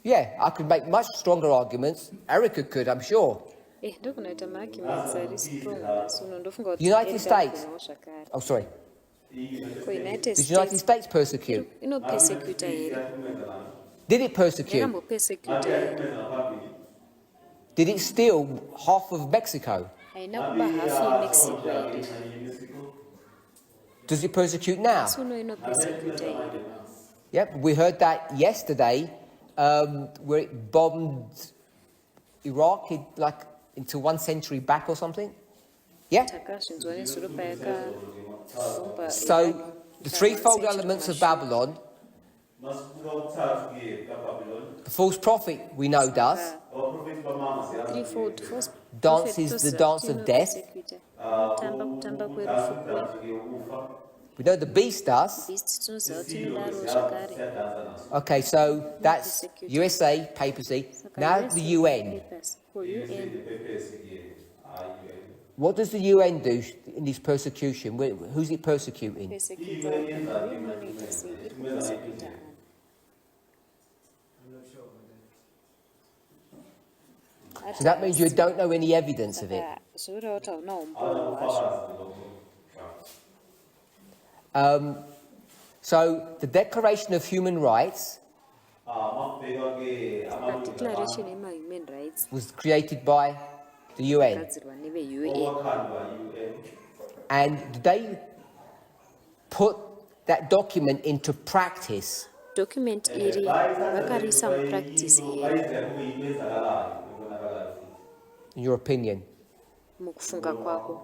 [SPEAKER 1] Yeah, I could make much stronger arguments. Erica could, I'm sure.
[SPEAKER 2] Ndokunoita maarguments ari strong asi uno ndofunga kuti
[SPEAKER 1] United States.
[SPEAKER 2] zvakare.
[SPEAKER 1] Oh, sorry.
[SPEAKER 2] Ko United
[SPEAKER 1] Did the United
[SPEAKER 2] States
[SPEAKER 1] States persecute?
[SPEAKER 2] inopesecuta here.
[SPEAKER 1] Did it persecute?
[SPEAKER 2] Yakambopesecuta here.
[SPEAKER 1] Did it steal half of Mexico?
[SPEAKER 2] Haina kuba hafu yeMexico here.
[SPEAKER 1] Does it persecute now?
[SPEAKER 2] Asi uno inopesecuta here.
[SPEAKER 1] Yep, we heard that yesterday, where it bombed Iraq into 1 century back or something. Yeah?
[SPEAKER 2] Takazvinzwa nezuro payakabomba.
[SPEAKER 1] So, the threefold elements of Babylon, the false prophet we know does,
[SPEAKER 2] Threefold first
[SPEAKER 1] dances the dance of death.
[SPEAKER 2] Kutamba kwerufu.
[SPEAKER 1] We know the beast does.
[SPEAKER 2] Beast tinoziva kuti inodaro zvakare.
[SPEAKER 1] Okay, so that's USA, papacy. Now the UN.
[SPEAKER 2] For UN,
[SPEAKER 1] What does the UN do in this persecution? Who's it persecuting?
[SPEAKER 2] persecutor, iri kunoita sei, iri kupersecuta ani.
[SPEAKER 9] I'm not sure about that.
[SPEAKER 1] So that means you don't know any evidence of it.
[SPEAKER 2] Saka zvoreva kuti hauna umboo hwazvo.
[SPEAKER 1] So the Declaration of Human Rights
[SPEAKER 2] Declaration yemahuman rights
[SPEAKER 1] was created by the UN.
[SPEAKER 2] yakagadzirwa neve-UN.
[SPEAKER 1] And did they put that document into practice?
[SPEAKER 2] Document iri vakariisa mupractice here
[SPEAKER 1] In your opinion?
[SPEAKER 2] mukufunga kwako.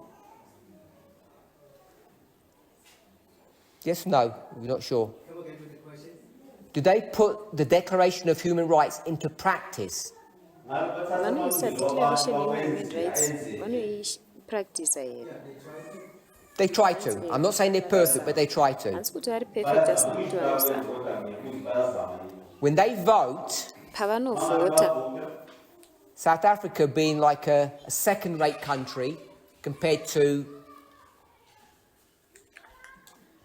[SPEAKER 1] Yes, no, we're not sure.
[SPEAKER 9] Come again with the question.
[SPEAKER 1] Do they put the Declaration of Human Rights into practice?
[SPEAKER 2] Vanoisa declaration yemahuman rights vanoipractisa here.
[SPEAKER 1] They try to. I'm not saying they're perfect, but they try to.
[SPEAKER 2] Handisi kuti vari perfect asi ndikuti vanozama.
[SPEAKER 1] When they vote,
[SPEAKER 2] Pavanovhota,
[SPEAKER 1] South Africa being like a second-rate country compared to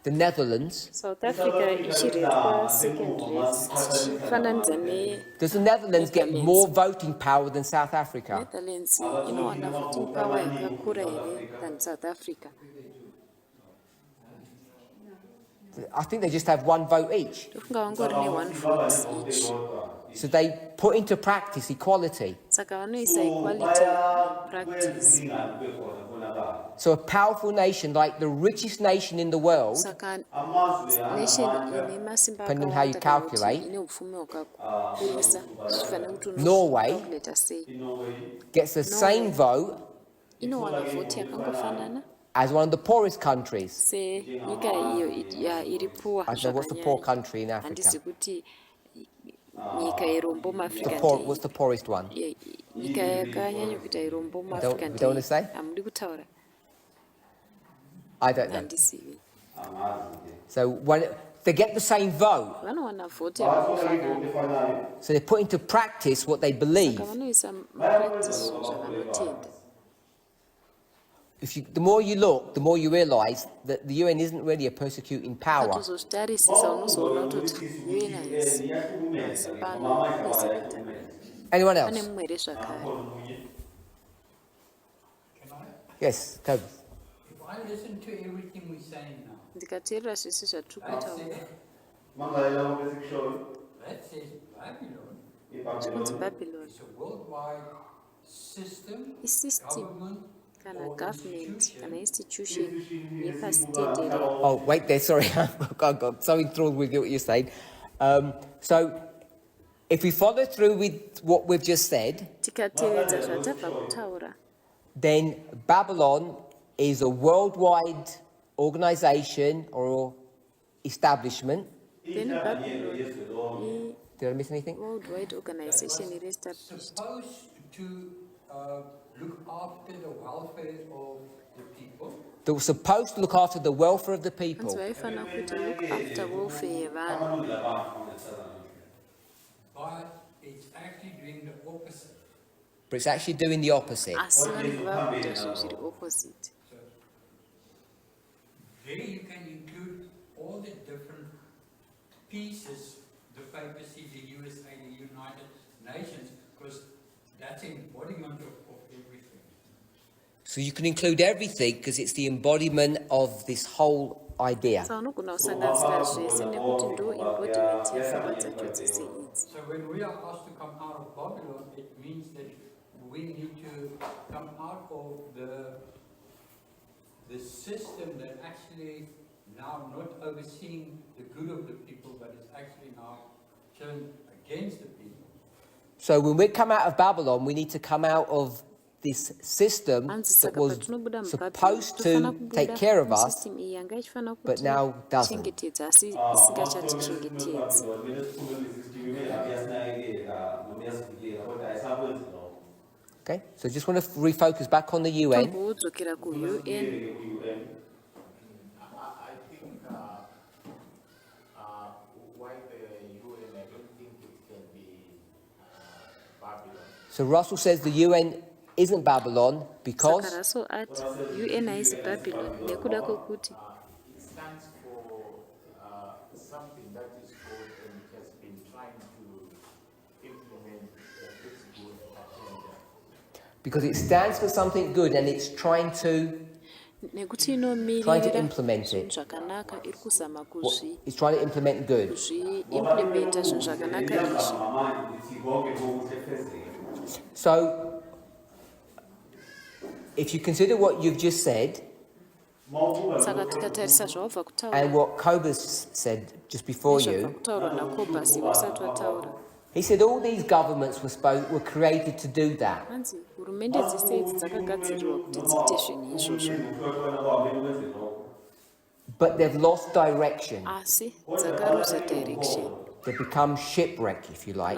[SPEAKER 1] the Netherlands.
[SPEAKER 2] South Africa ichiretwa second rates tichifananidza
[SPEAKER 1] Does the Netherlands get more voting power than South Africa?
[SPEAKER 2] neNetherlands inowana voting power yakakura here than South Africa.
[SPEAKER 1] I think they just have one vote each.
[SPEAKER 2] Ndofunga vangori ne1 vote each.
[SPEAKER 1] So they put into practice equality.
[SPEAKER 2] Saka vanoisa equality practice.
[SPEAKER 1] So a powerful nation, like the richest nation in the world,
[SPEAKER 2] Saka nation ine masimba
[SPEAKER 1] depending on how you
[SPEAKER 2] akawanda
[SPEAKER 1] calculate,
[SPEAKER 2] ine upfumi hwakakurisa zvifanira kuti
[SPEAKER 1] Norway
[SPEAKER 2] unokalkulata sei.
[SPEAKER 1] gets the same vote
[SPEAKER 2] Inowana vote yakangofanana
[SPEAKER 1] as one of the poorest countries.
[SPEAKER 2] senyika iyo iri poor
[SPEAKER 1] I don't know what's the poor
[SPEAKER 2] zvakanyanya.
[SPEAKER 1] country in
[SPEAKER 2] Handisi
[SPEAKER 1] Africa.
[SPEAKER 2] kuti nyika irombo
[SPEAKER 1] What's the poorest one?
[SPEAKER 2] nyika yakanyanya kuita irombo
[SPEAKER 1] You don't want to say?
[SPEAKER 2] hamudi kutaura
[SPEAKER 1] I don't know.
[SPEAKER 2] handizivi.
[SPEAKER 1] So when they get the same vote,
[SPEAKER 2] Vanowana vote yakangofanana
[SPEAKER 1] so they put into practice what they believe.
[SPEAKER 2] saka vanoisa mapractice zvavanotenda.
[SPEAKER 1] The more you look, the more you realise that the UN isn't really a persecuting power.
[SPEAKER 2] Katozozvitarisisa unozoona kutoti UN haisi asi panopesekita.
[SPEAKER 1] Anyone
[SPEAKER 2] Pane
[SPEAKER 1] else?
[SPEAKER 2] mumwe here zvakare.
[SPEAKER 1] Yes, Toby.
[SPEAKER 3] If I listen to everything we're saying now,
[SPEAKER 2] Ndikateerera zvese zvatiri
[SPEAKER 3] I'd
[SPEAKER 2] kutaura
[SPEAKER 3] say, that says Babylon
[SPEAKER 2] zvinonzi Babylon
[SPEAKER 3] is a worldwide system,
[SPEAKER 2] isystem
[SPEAKER 3] government,
[SPEAKER 2] kana government kana institution yepasi tenderere.
[SPEAKER 1] Oh, wait there, sorry. I got so enthralled with what you're saying. So, if we follow through with what we've just said,
[SPEAKER 2] Tikatevedza zvatabva kutaura,
[SPEAKER 1] then Babylon is a worldwide organization or establishment
[SPEAKER 2] then Babylon
[SPEAKER 1] Did I miss anything?
[SPEAKER 2] Worldwide Organization is established.
[SPEAKER 3] Supposed to look after the welfare of the people.
[SPEAKER 1] That was supposed to look after the welfare of the
[SPEAKER 2] Hanzi
[SPEAKER 1] people.
[SPEAKER 2] vaifana kuti look after welfare yevanhu.
[SPEAKER 3] But it's actually doing the opposite.
[SPEAKER 1] But it's actually doing the opposite.
[SPEAKER 2] Asi vanhu vakuita zvinhu zviri opposite.
[SPEAKER 3] So there you can include all the different pieces, the papacy, the USA, the United Nations, because that's an embodiment of everything.
[SPEAKER 1] So you can include everything because it's the embodiment of this whole idea.
[SPEAKER 2] Saka unogona kusanganisira zvese nekuti ndo embodiment yepfungwa dzacho dzese idzi.
[SPEAKER 3] So when we are asked to come out of Babylon, it means that we need to come out of the system that actually now not overseeing the good of the people, but is actually now turned against the people.
[SPEAKER 1] So when we come out of Babylon, we need to come out of this system that was supposed to take care of us, but now doesn't. Okay, so just want to refocus back on the UN.
[SPEAKER 8] I think why the UN, I don't think it can be Babylon.
[SPEAKER 1] So Russell says the UN isn't Babylon because
[SPEAKER 2] UN is Babylon.
[SPEAKER 8] It stands for something that is called and has been trying to implement its good agenda.
[SPEAKER 1] because it stands for something good and it's trying to implement it. It's trying to implement good. So if you consider what you've just said and what Kobus said just before you, he said all these governments were created to do that. But they've lost direction. They become shipwreck, if you like.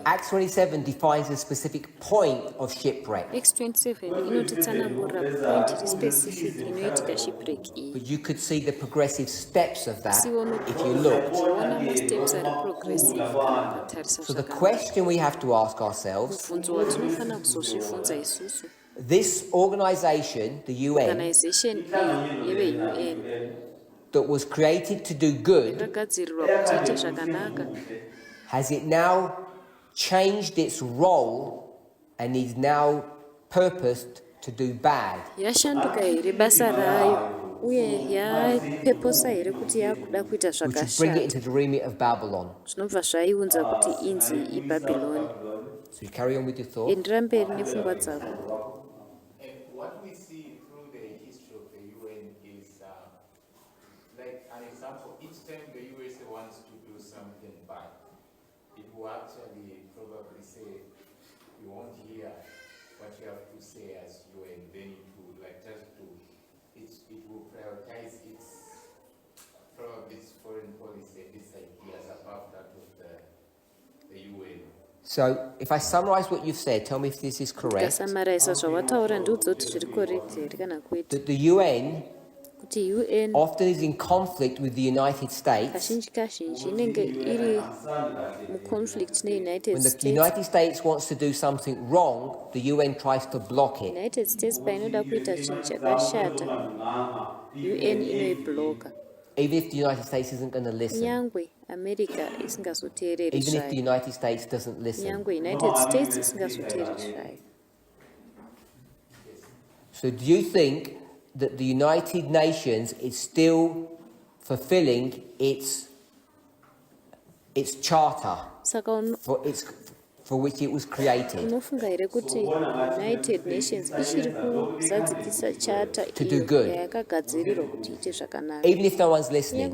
[SPEAKER 1] Acts 27 defines a specific point of shipwreck.
[SPEAKER 2] Acts 27
[SPEAKER 1] But you could see the progressive steps of that if you looked. So the question we have to ask ourselves, this organization, the UN, that was created to do good, has it now changed its role and is now purposed to do bad?
[SPEAKER 2] Which would
[SPEAKER 1] bring it into the remit of Babylon. So you carry on with your thought.
[SPEAKER 8] And what we see through the history of the UN is, like an example, each time the USA wants to do something bad, it will actually probably say, you won't hear what you have to say as UN, then it will like just do, it will prioritize its foreign policy and its ideas above that of the UN.
[SPEAKER 1] So if I summarize what you've said, tell me if this is correct. That the UN often is in conflict with the United States. When the United States wants to do something wrong, the UN tries to block it. Even if the United States isn't going to listen. Even if the United States doesn't listen. So do you think that the United Nations is still fulfilling its charter for which it was created? To do good. Even if no one's listening.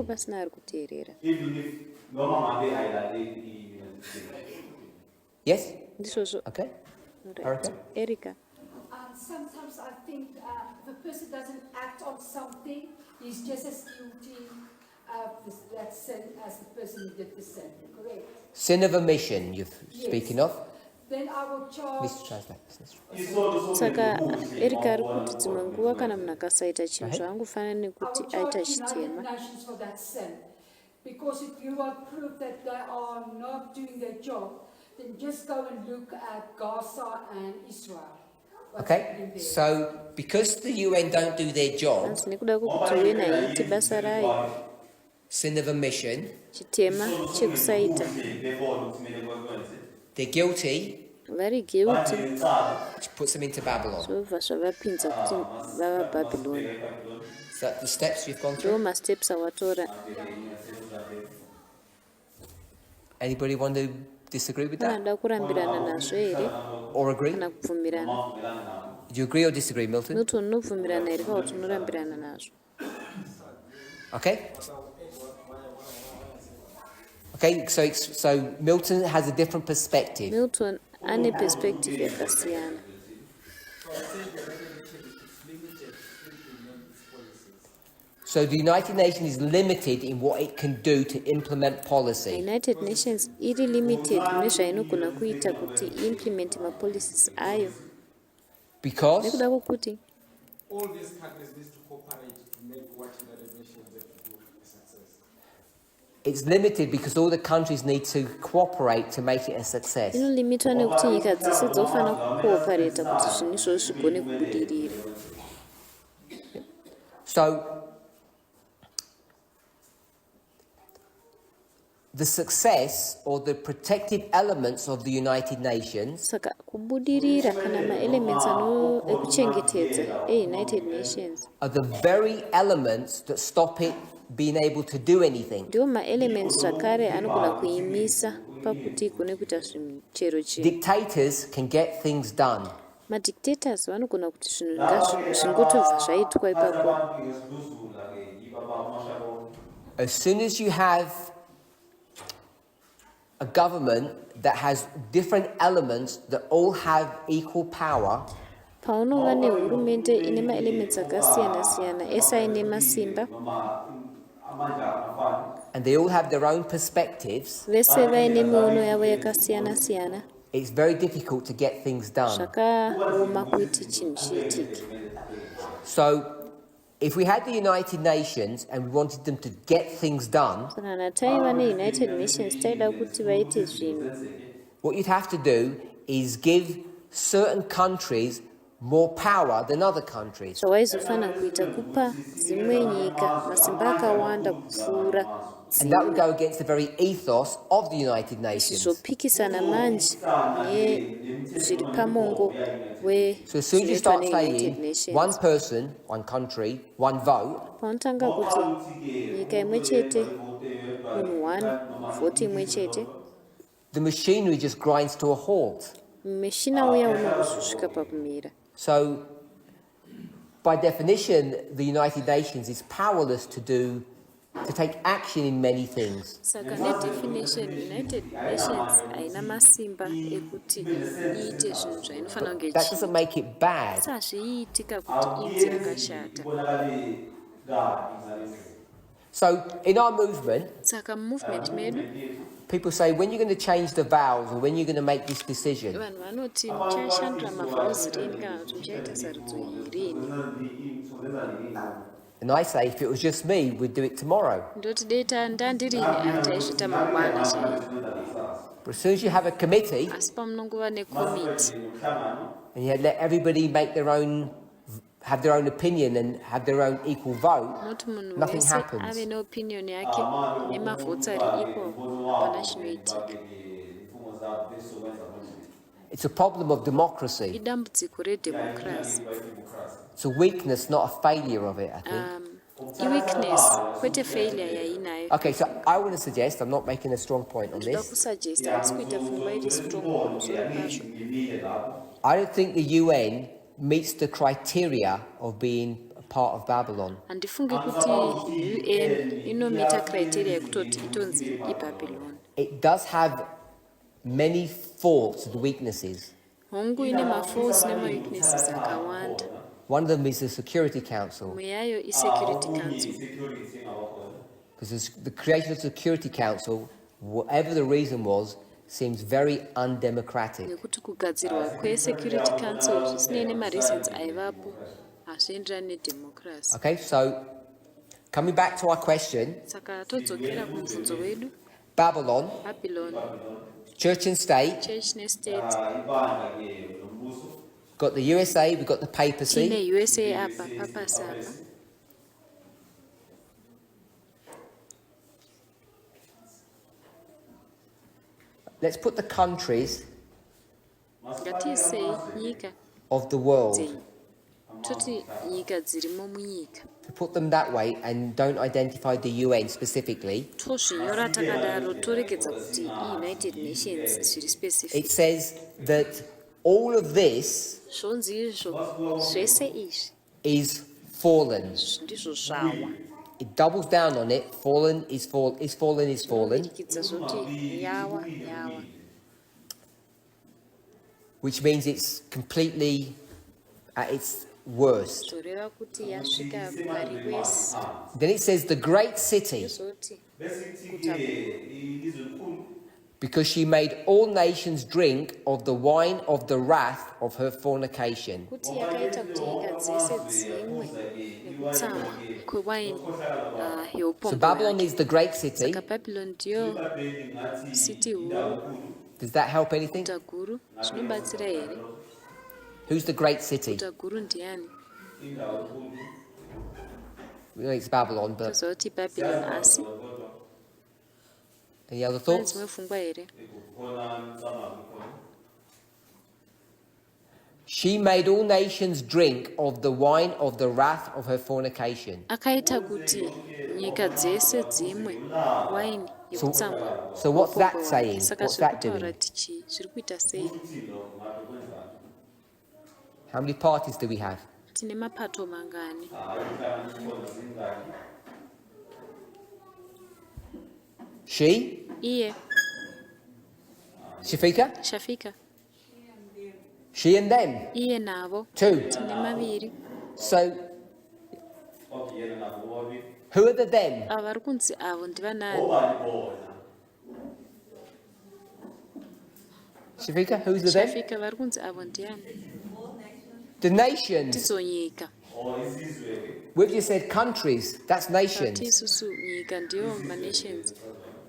[SPEAKER 1] Yes? Okay.
[SPEAKER 2] Erica.
[SPEAKER 4] Sometimes I think if a person doesn't act on something, he's just as guilty that sin as the person who did the sin, correct?
[SPEAKER 1] Sin of omission, you're speaking of.
[SPEAKER 4] Then I will charge.
[SPEAKER 1] Mr. Translator.
[SPEAKER 2] Saka Erika ari kuti dzimwe nguva kana munhu akasaita chinhu zvaangofana nekuti aita chitema.
[SPEAKER 4] Nations for that sin. Because if you want proof that they are not doing their job, then just go and look at Gaza and Israel.
[SPEAKER 1] Okay, so because the UN don't do their job,
[SPEAKER 2] Hanzi nekuda kwokuti UN haiiti basa rayo,
[SPEAKER 1] sin of omission,
[SPEAKER 2] chitema chekusaita,
[SPEAKER 1] they're guilty,
[SPEAKER 2] vari guilty,
[SPEAKER 1] which puts them into Babylon.
[SPEAKER 2] zvobva zvavapinza kuti vava Bhabhironi.
[SPEAKER 1] Is that the steps you've gone
[SPEAKER 2] Ndiwo
[SPEAKER 1] through?
[SPEAKER 2] masteps awatora.
[SPEAKER 1] Anybody want to disagree with that
[SPEAKER 2] Anoda kurambirana nazvo here
[SPEAKER 1] or agree?
[SPEAKER 2] kana kubvumirana.
[SPEAKER 1] Do you agree or disagree, Milton?
[SPEAKER 2] Milton unobvumirana here kana kuti unorambirana nazvo?
[SPEAKER 1] Okay. Okay, so Milton has a different perspective.
[SPEAKER 2] Milton ane perspective yakasiyana.
[SPEAKER 1] So the United Nations is limited in what it can do to implement policy.
[SPEAKER 2] United Nations iri limited nezvainogona kuita kuti implement mapolicies ayo.
[SPEAKER 1] Because
[SPEAKER 2] Nekuda kwokuti
[SPEAKER 6] All these countries need to cooperate to make what United Nations have to do a success.
[SPEAKER 1] it's limited because all the countries need to cooperate to make it a success.
[SPEAKER 2] inolimitwa nekuti nyika dzese dzofana kukoopareta kuti zvinhu izvozvo zvigone kubudirira.
[SPEAKER 1] So the success or the protective elements of the United Nations
[SPEAKER 2] Saka kubudirira kana maelements ekuchengetedza eUnited Nations
[SPEAKER 1] are the very elements that stop it being able to do anything.
[SPEAKER 2] ndiwo maelements zvakare anogona kuimisa pakuti igone kuita zvinhu chero chinhu.
[SPEAKER 1] Dictators can get things done.
[SPEAKER 2] Madictators vanogona kuti zvinhu zvingotobva zvaitwa ipapo.
[SPEAKER 1] As soon as you have a government that has different elements that all have equal power,
[SPEAKER 2] Paunova nehurumende ine maelements akasiyana siyana ese aine masimba
[SPEAKER 1] and they all have their own perspectives,
[SPEAKER 2] vese vaine miono yavo yakasiyana siyana,
[SPEAKER 1] it's very difficult to get things done.
[SPEAKER 2] zvakaoma kuti chinhu chiitike.
[SPEAKER 1] So if we had the United Nations and we wanted them to get things done,
[SPEAKER 2] Saka kana taiva neUnited Nations taida kuti vaite zvinhu,
[SPEAKER 1] what you'd have to do is give certain countries more power than other countries.
[SPEAKER 2] zvawaizofana kuita kupa dzimwe nyika masimba akawanda kupfuura
[SPEAKER 1] And that
[SPEAKER 2] dzimwe.
[SPEAKER 1] would go against the very ethos of the United Nations.
[SPEAKER 2] Zvopikisana manje nezviri pamongo
[SPEAKER 1] So as soon as you
[SPEAKER 2] wezvinoitwa
[SPEAKER 1] start
[SPEAKER 2] neUnited
[SPEAKER 1] saying
[SPEAKER 2] Nations.
[SPEAKER 1] one person, one country, one vote,
[SPEAKER 2] Paunotanga kuti nyika imwe chete, munhu one, vhoti imwe chete,
[SPEAKER 1] the machinery just grinds to a halt.
[SPEAKER 2] meshina uya unongozvosvika pakumira.
[SPEAKER 1] So by definition, the United Nations is powerless to take action in many things.
[SPEAKER 2] Saka nedefinition United Nations haina masimba ekuti iite zvinhu zvainofana kunge
[SPEAKER 1] That doesn't make it bad.
[SPEAKER 2] sazviitika kuti iite rakashata.
[SPEAKER 1] So in our movement,
[SPEAKER 2] Saka movement medu
[SPEAKER 1] people say, when you're going to change the vows or when you're going to make this decision?
[SPEAKER 2] vanhu vanoti muchashandura mavhauzi rini kana kuti muchaita sarudzo iyi rini.
[SPEAKER 1] And I say, if it was just me, we'd do it tomorrow.
[SPEAKER 2] Ndoti dei ndandirini taizviita mangwana chaizvo.
[SPEAKER 1] But as soon as you have a committee
[SPEAKER 2] Asi pamunongova nekomiti
[SPEAKER 1] and you let everybody have their own opinion and have their own equal vote,
[SPEAKER 2] noti munhu
[SPEAKER 1] nothing
[SPEAKER 2] wese
[SPEAKER 1] happens.
[SPEAKER 2] ave neopinion yake nemavhotsi ari equal, hapana chinoitika.
[SPEAKER 1] It's a problem of democracy.
[SPEAKER 2] Idambudziko redemocracy.
[SPEAKER 1] It's a weakness, not a failure of it, I think.
[SPEAKER 2] Iweakness kwete failure yainayo.
[SPEAKER 1] Okay, so I want to suggest, I'm not making a strong point on
[SPEAKER 2] Ndoda
[SPEAKER 1] this,
[SPEAKER 2] kusuggesta handisi kuita pfungwa iri strong pamusoro pazvo.
[SPEAKER 1] I don't think the UN meets the criteria of being a part of Babylon.
[SPEAKER 2] Handifungi kuti UN inomita criteria yekutoti itonzi iBabylon.
[SPEAKER 1] It does have many faults and weaknesses.
[SPEAKER 2] Hongu ine mafaults nemaweaknesses akawanda.
[SPEAKER 1] One of them is the Security Council.
[SPEAKER 2] Imwe yayo iSecurity Council.
[SPEAKER 1] Because the creation of the Security Council, whatever the reason was, seems very undemocratic.
[SPEAKER 2] nekuti kugadzirwa kweSecurity Council zvisinei nemareasons aivapo hazvienderani nedemocracy.
[SPEAKER 1] Okay, so coming back to our question,
[SPEAKER 2] Saka todzokera kumubvunzo wedu,
[SPEAKER 1] Babylon, church and state,
[SPEAKER 2] church nestate,
[SPEAKER 1] got the USA, we've got the papacy.
[SPEAKER 2] tine USA apa, papasi apa.
[SPEAKER 1] Let's put the countries
[SPEAKER 2] Ngatiise nyika
[SPEAKER 1] of the world,
[SPEAKER 2] dzei. Toti nyika dzirimo munyika.
[SPEAKER 1] to put them that way and don't identify the UN specifically.
[SPEAKER 2] Tozvinyora takadaro torekedza kuti United Nations zviri specific.
[SPEAKER 1] It says that all of this
[SPEAKER 2] Zvonzi izvo zvese izvi
[SPEAKER 1] is fallen.
[SPEAKER 2] ndizvo zvawa.
[SPEAKER 1] It doubles down on it. Fallen is fallen.
[SPEAKER 2] Zvirikidza zvoti yawa yawa.
[SPEAKER 1] Which means it's completely at its worst.
[SPEAKER 2] Zvoreva kuti yasvika pari wese.
[SPEAKER 1] Then it says the great city,
[SPEAKER 2] Zvoti guta guru.
[SPEAKER 1] because she made all nations drink of the wine of the wrath of her fornication.
[SPEAKER 2] Kuti yakaita kuti nyika dzese dzimwe nekutsamwa kwewaini
[SPEAKER 1] So
[SPEAKER 2] yeupombo
[SPEAKER 1] Babylon
[SPEAKER 2] yake.
[SPEAKER 1] is the great city.
[SPEAKER 2] Saka Babylon ndiyo city huru,
[SPEAKER 1] Does that help anything?
[SPEAKER 2] guta guru. Zvinobatsira here?
[SPEAKER 1] Who's the great city?
[SPEAKER 2] Guta guru ndiani?
[SPEAKER 1] We know it's Babylon, but
[SPEAKER 2] Toziva kuti Babylon, asi
[SPEAKER 1] any other
[SPEAKER 2] pane
[SPEAKER 1] thoughts?
[SPEAKER 2] dzimwe pfungwa here?
[SPEAKER 1] She made all nations drink of the wine of the wrath of her fornication.
[SPEAKER 2] Akaita kuti nyika dzese dzimwe waini yekutsamwa.
[SPEAKER 1] So what's that
[SPEAKER 2] kweupombo
[SPEAKER 1] saying?
[SPEAKER 2] hwake. Saka
[SPEAKER 1] What's that
[SPEAKER 2] zvirikutaura
[SPEAKER 1] doing?
[SPEAKER 2] kuti zviri kuita sei?
[SPEAKER 1] How many parties do we have?
[SPEAKER 2] Tine mapato mangani?
[SPEAKER 1] She?
[SPEAKER 2] Iye,
[SPEAKER 1] Shafika?
[SPEAKER 2] Shafika.
[SPEAKER 1] She and them?
[SPEAKER 2] Iye navo.
[SPEAKER 1] Two.
[SPEAKER 2] Tine maviri.
[SPEAKER 1] So, who are the them?
[SPEAKER 2] Ava vari kunzi avo ndivanani?
[SPEAKER 1] Shafika, who's the them?
[SPEAKER 2] Shafika vari kunzi avo ndiani?
[SPEAKER 1] The nations.
[SPEAKER 2] Ndidzo nyika.
[SPEAKER 1] We've just said countries. That's
[SPEAKER 2] Tati
[SPEAKER 1] nations.
[SPEAKER 2] isusu nyika ndiyo manations.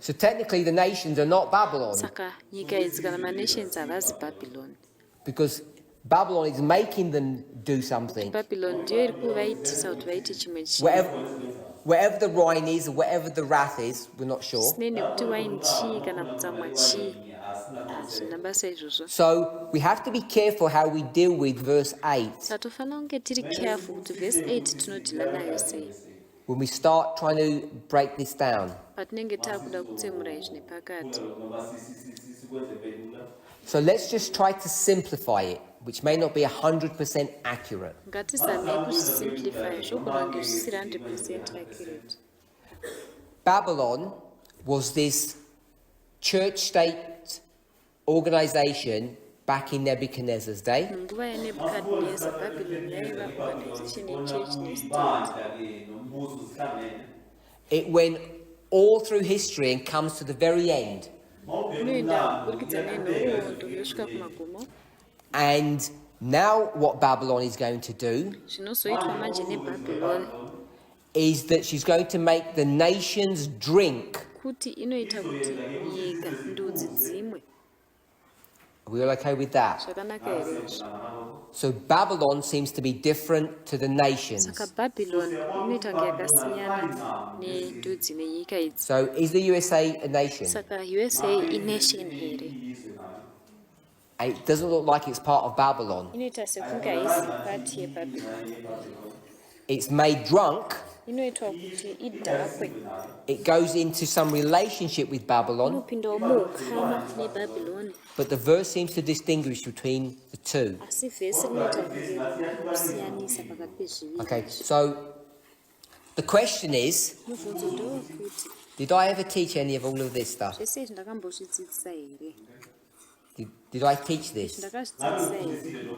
[SPEAKER 1] So technically the nations are not Babylon,
[SPEAKER 2] Saka nyika idzi kana manations havazi Babylon.
[SPEAKER 1] because Babylon is making them do something.
[SPEAKER 2] Babylon ndiyo iri kuvaitisa kuti vaite chimwe chinhu.
[SPEAKER 1] Wherever the Rhine is, or wherever the wrath is, we're not sure.
[SPEAKER 2] Sinei nekuti waini chii kana kutsamwa chii. Zvina basa izvozvo.
[SPEAKER 1] So we have to be careful how we deal with verse 8
[SPEAKER 2] Saka tofanira kunge tiri careful kuti verse 8 tinodhila nayo sei.
[SPEAKER 1] when we start trying to break this down.
[SPEAKER 2] Patinenge taakuda kutsemura izvi nepakati.
[SPEAKER 1] So let's just try to simplify it, which may not be 100% accurate.
[SPEAKER 2] Ngatizamei kuzvisimplify zvogona kunge zvisiri 100% accurate.
[SPEAKER 1] Babylon was this church-state organization back in Nebuchadnezzar's day.
[SPEAKER 2] Munguva yaNebukadnezar, Babylon yaiva organization yechurch nestate.
[SPEAKER 1] It went all through history and comes to the very end.
[SPEAKER 2] Inoenda kuburikidza nenhoroondo yosvika kumagumo.
[SPEAKER 1] And now what Babylon is going to do
[SPEAKER 2] Zvinozoitwa manje neBhabhironi
[SPEAKER 1] is that she's going to make the nations drink.
[SPEAKER 2] kuti inoita kuti nyika ndudzi dzimwe.
[SPEAKER 1] Are we all okay with that?
[SPEAKER 2] Zvakanaka here izvi?
[SPEAKER 1] So Babylon seems to be different to the nations.
[SPEAKER 2] Saka Babylon inoita kunge yakasiyana nendudzi nenyika idzi.
[SPEAKER 1] So is the USA a nation?
[SPEAKER 2] Saka USA ination here.
[SPEAKER 1] And it doesn't look like it's part of Babylon.
[SPEAKER 2] Inoita sekunge haisi pati yeBhabhironi.
[SPEAKER 1] It's made drunk.
[SPEAKER 2] Inoitwa kuti idhakwe.
[SPEAKER 1] It goes into some relationship with Babylon,
[SPEAKER 2] Inopindawo muukama neBhabhironi.
[SPEAKER 1] but the verse seems to distinguish between the two.
[SPEAKER 2] Asi vhesi rinoita kunge kusiyanisa pakati pezviviri.
[SPEAKER 1] Okay, so the question is,
[SPEAKER 2] Mubvunzo ndewokuti
[SPEAKER 1] did I ever teach any of all of this stuff?
[SPEAKER 2] zvese izvi ndakambozvidzidzisa here?
[SPEAKER 1] Did I teach this?
[SPEAKER 2] Ndakazvidzidzisa here?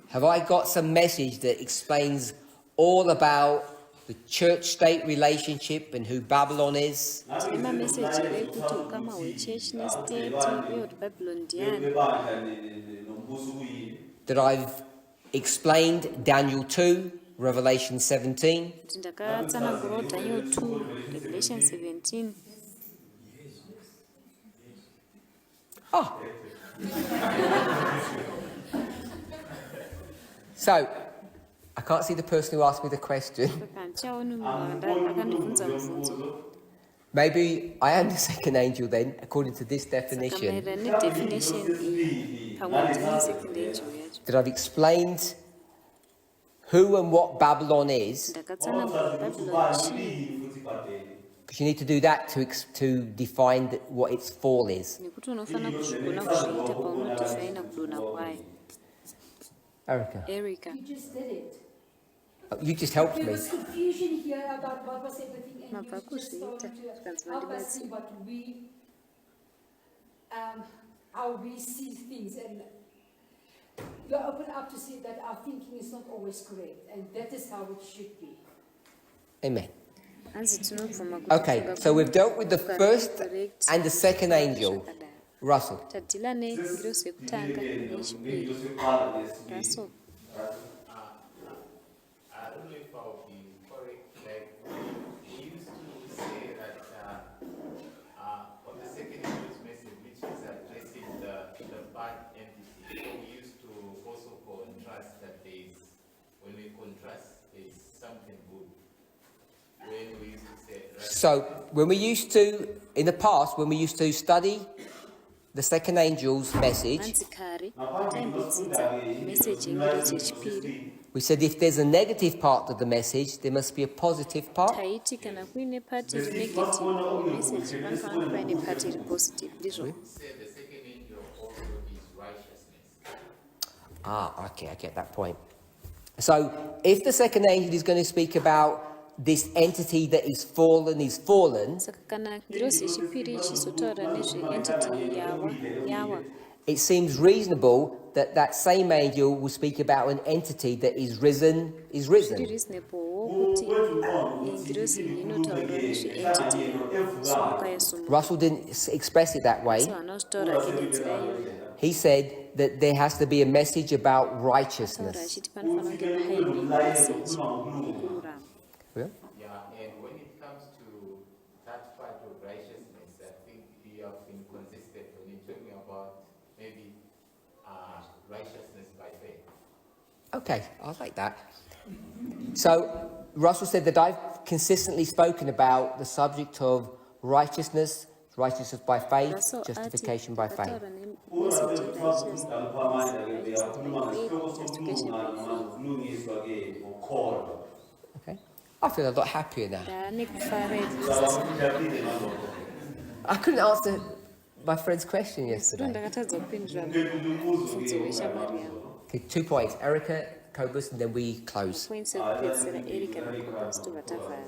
[SPEAKER 1] Have I got some message that explains all about the church-state relationship and who Babylon is.
[SPEAKER 2] tine mameseji ekuti ukama hwechurch nestate uye kuti babylon ndiani.
[SPEAKER 1] That I've explained Daniel 2, Revelation 17.
[SPEAKER 2] kuti ndakatsanangurawo Daniel 2 Revelation 17.
[SPEAKER 1] Oh. So, I can't see the person who asked me the question.
[SPEAKER 2] Pandichaoni munhu akandibvunza mubvunzo.
[SPEAKER 1] Maybe I am the second angel then, according to this
[SPEAKER 2] Saka
[SPEAKER 1] definition.
[SPEAKER 2] maererano nedefinition iyi pamwe ndiri second angel yacho.
[SPEAKER 1] That I've explained who and what Babylon is.
[SPEAKER 2] Ndakatsanangura Babylon chii.
[SPEAKER 1] Because you need to do that to define what its fall is.
[SPEAKER 2] Nekuti unofana kuzvigona kuzviita paunodefina kudona kwayo. Erica.
[SPEAKER 4] You just did it.
[SPEAKER 1] You just helped
[SPEAKER 4] There
[SPEAKER 1] me.
[SPEAKER 4] was confusion here about what was everything, and
[SPEAKER 2] Mabva
[SPEAKER 4] you just
[SPEAKER 2] kuzviita,
[SPEAKER 4] started
[SPEAKER 2] zvikanzi
[SPEAKER 4] to help us see
[SPEAKER 2] vandibatsira.
[SPEAKER 4] what we, how we see things, and you're open up to see that our thinking is not always correct, and that is how it should be.
[SPEAKER 1] Amen.
[SPEAKER 2] Hanzi tinobvuma kuti
[SPEAKER 1] Okay,
[SPEAKER 2] kufunga
[SPEAKER 1] so we've dealt with the
[SPEAKER 2] kugara
[SPEAKER 1] first
[SPEAKER 2] correct
[SPEAKER 1] and the second angel.
[SPEAKER 2] zvakadaro.
[SPEAKER 1] Russell.
[SPEAKER 2] Tadhila neNgirozi yekutanga neyechipiri. Russell.
[SPEAKER 8] I don't know if I'll be correct. Like, we used to say that on the second news message, which is addressing the bad entity, we used to also contrast that when we contrast, there's something good. When we used to say,
[SPEAKER 1] So, when we used to, in the past, when we used to study the second angel's message,
[SPEAKER 2] Hanzi kare taimbodzidza meseji yeNgirozi yechipiri.
[SPEAKER 1] we said if there's a negative part of the message, there must be a positive part.
[SPEAKER 2] Taiti kana kuine pati iri negative yemeseji panofanira kuva ine pati iri positive. Ndizvo.
[SPEAKER 8] say the second angel also is righteousness.
[SPEAKER 1] Okay, I get that point. So, if the second angel is going to speak about this entity that is fallen,
[SPEAKER 2] Saka kana Ngirozi yechipiri ichizotaura nezveentity yawa.
[SPEAKER 1] it seems reasonable that that same angel will speak about an entity that is risen.
[SPEAKER 2] Zviri reasonablewo kuti Ngirozi iyi inotaura nezveentity yasumuka yasumuka.
[SPEAKER 1] Russell didn't express it that way.
[SPEAKER 2] So anozvitaura ake nenzira iyoyo.
[SPEAKER 1] He said that there has to be a message about
[SPEAKER 2] Taura
[SPEAKER 1] righteousness.
[SPEAKER 2] achiti panofanira kunge paine meseji yekururama.
[SPEAKER 1] Yeah?
[SPEAKER 8] Yeah, and when it comes to that part of righteousness, I think you have been consistent when you're talking about maybe righteousness by faith.
[SPEAKER 1] Okay, I'll like that. So, Russell said that I've consistently spoken about the subject of righteousness by faith,
[SPEAKER 2] Russell
[SPEAKER 1] justification by faith.
[SPEAKER 2] ataura nemeseji righteousness by faith, justification by faith.
[SPEAKER 1] Okay? I feel a lot happier now. I couldn't answer my friend's question yesterday.
[SPEAKER 2] Ndakatadza kupindura mubvunzo weshamwari yangu.
[SPEAKER 1] Okay, 2 points. Erica, Cobus, and then we close.
[SPEAKER 2] Points ekupedzisira Erica naCobus tobva tavhara.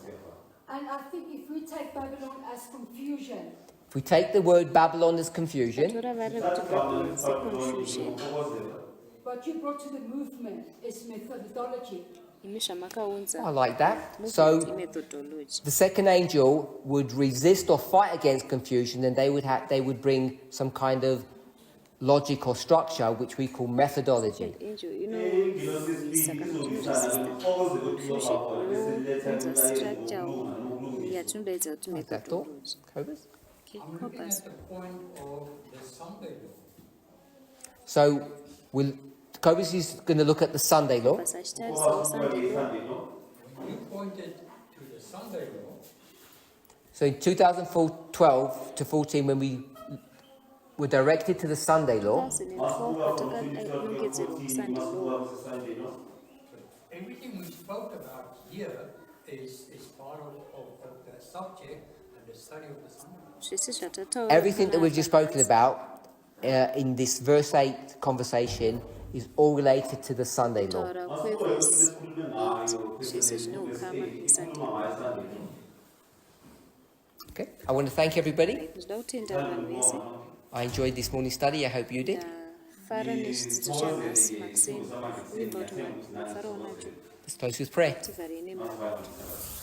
[SPEAKER 4] And I think if we take Babylon as confusion,
[SPEAKER 1] If we take the word Babylon as confusion,
[SPEAKER 2] Tatora vari kuti Babylon seconfusion.
[SPEAKER 4] what you brought to the movement is methodology.
[SPEAKER 2] Imi zvamakaunza
[SPEAKER 1] I like that.
[SPEAKER 2] movement
[SPEAKER 1] So,
[SPEAKER 2] imethodology.
[SPEAKER 1] the second angel would resist or fight against confusion, and they would bring some kind of logic or structure, which we call methodology.
[SPEAKER 2] Angel inorwisa kana kuti inoresista confusion younza structure yatinodaidza kuti
[SPEAKER 1] Is that all?
[SPEAKER 2] methodology.
[SPEAKER 1] Cobus?
[SPEAKER 2] Okay,
[SPEAKER 3] I'm looking
[SPEAKER 2] Cobus.
[SPEAKER 3] at the point of the Sunday law.
[SPEAKER 1] So, Cobus is going to look at the Sunday law.
[SPEAKER 2] Cobus achitarisawo Sunday law.
[SPEAKER 3] When you pointed to the Sunday law,
[SPEAKER 1] So, in 2012 to 14, when we were directed to the Sunday law,
[SPEAKER 2] 2012 patakanongedzerwa kuSunday law.
[SPEAKER 3] everything we spoke about here is part of the subject and the study of the Sunday law.
[SPEAKER 2] Zvese zvatataura
[SPEAKER 1] everything that we've just spoken
[SPEAKER 2] panapa
[SPEAKER 1] about in this verse 8 conversation is all related to the Sunday law.
[SPEAKER 2] kutaura kwevhesi 8 zvese zvine ukama neSunday law.
[SPEAKER 1] Okay, I want to thank everybody.
[SPEAKER 2] Ndinoda kutenda vanhu vese.
[SPEAKER 1] I enjoyed this morning study. I hope you did.
[SPEAKER 2] Ndafara nezvidzidzo chanhasi Maxine. Uimba kuti mafarawo nacho.
[SPEAKER 1] Let's close with prayer.
[SPEAKER 2] tivhare nemhaka.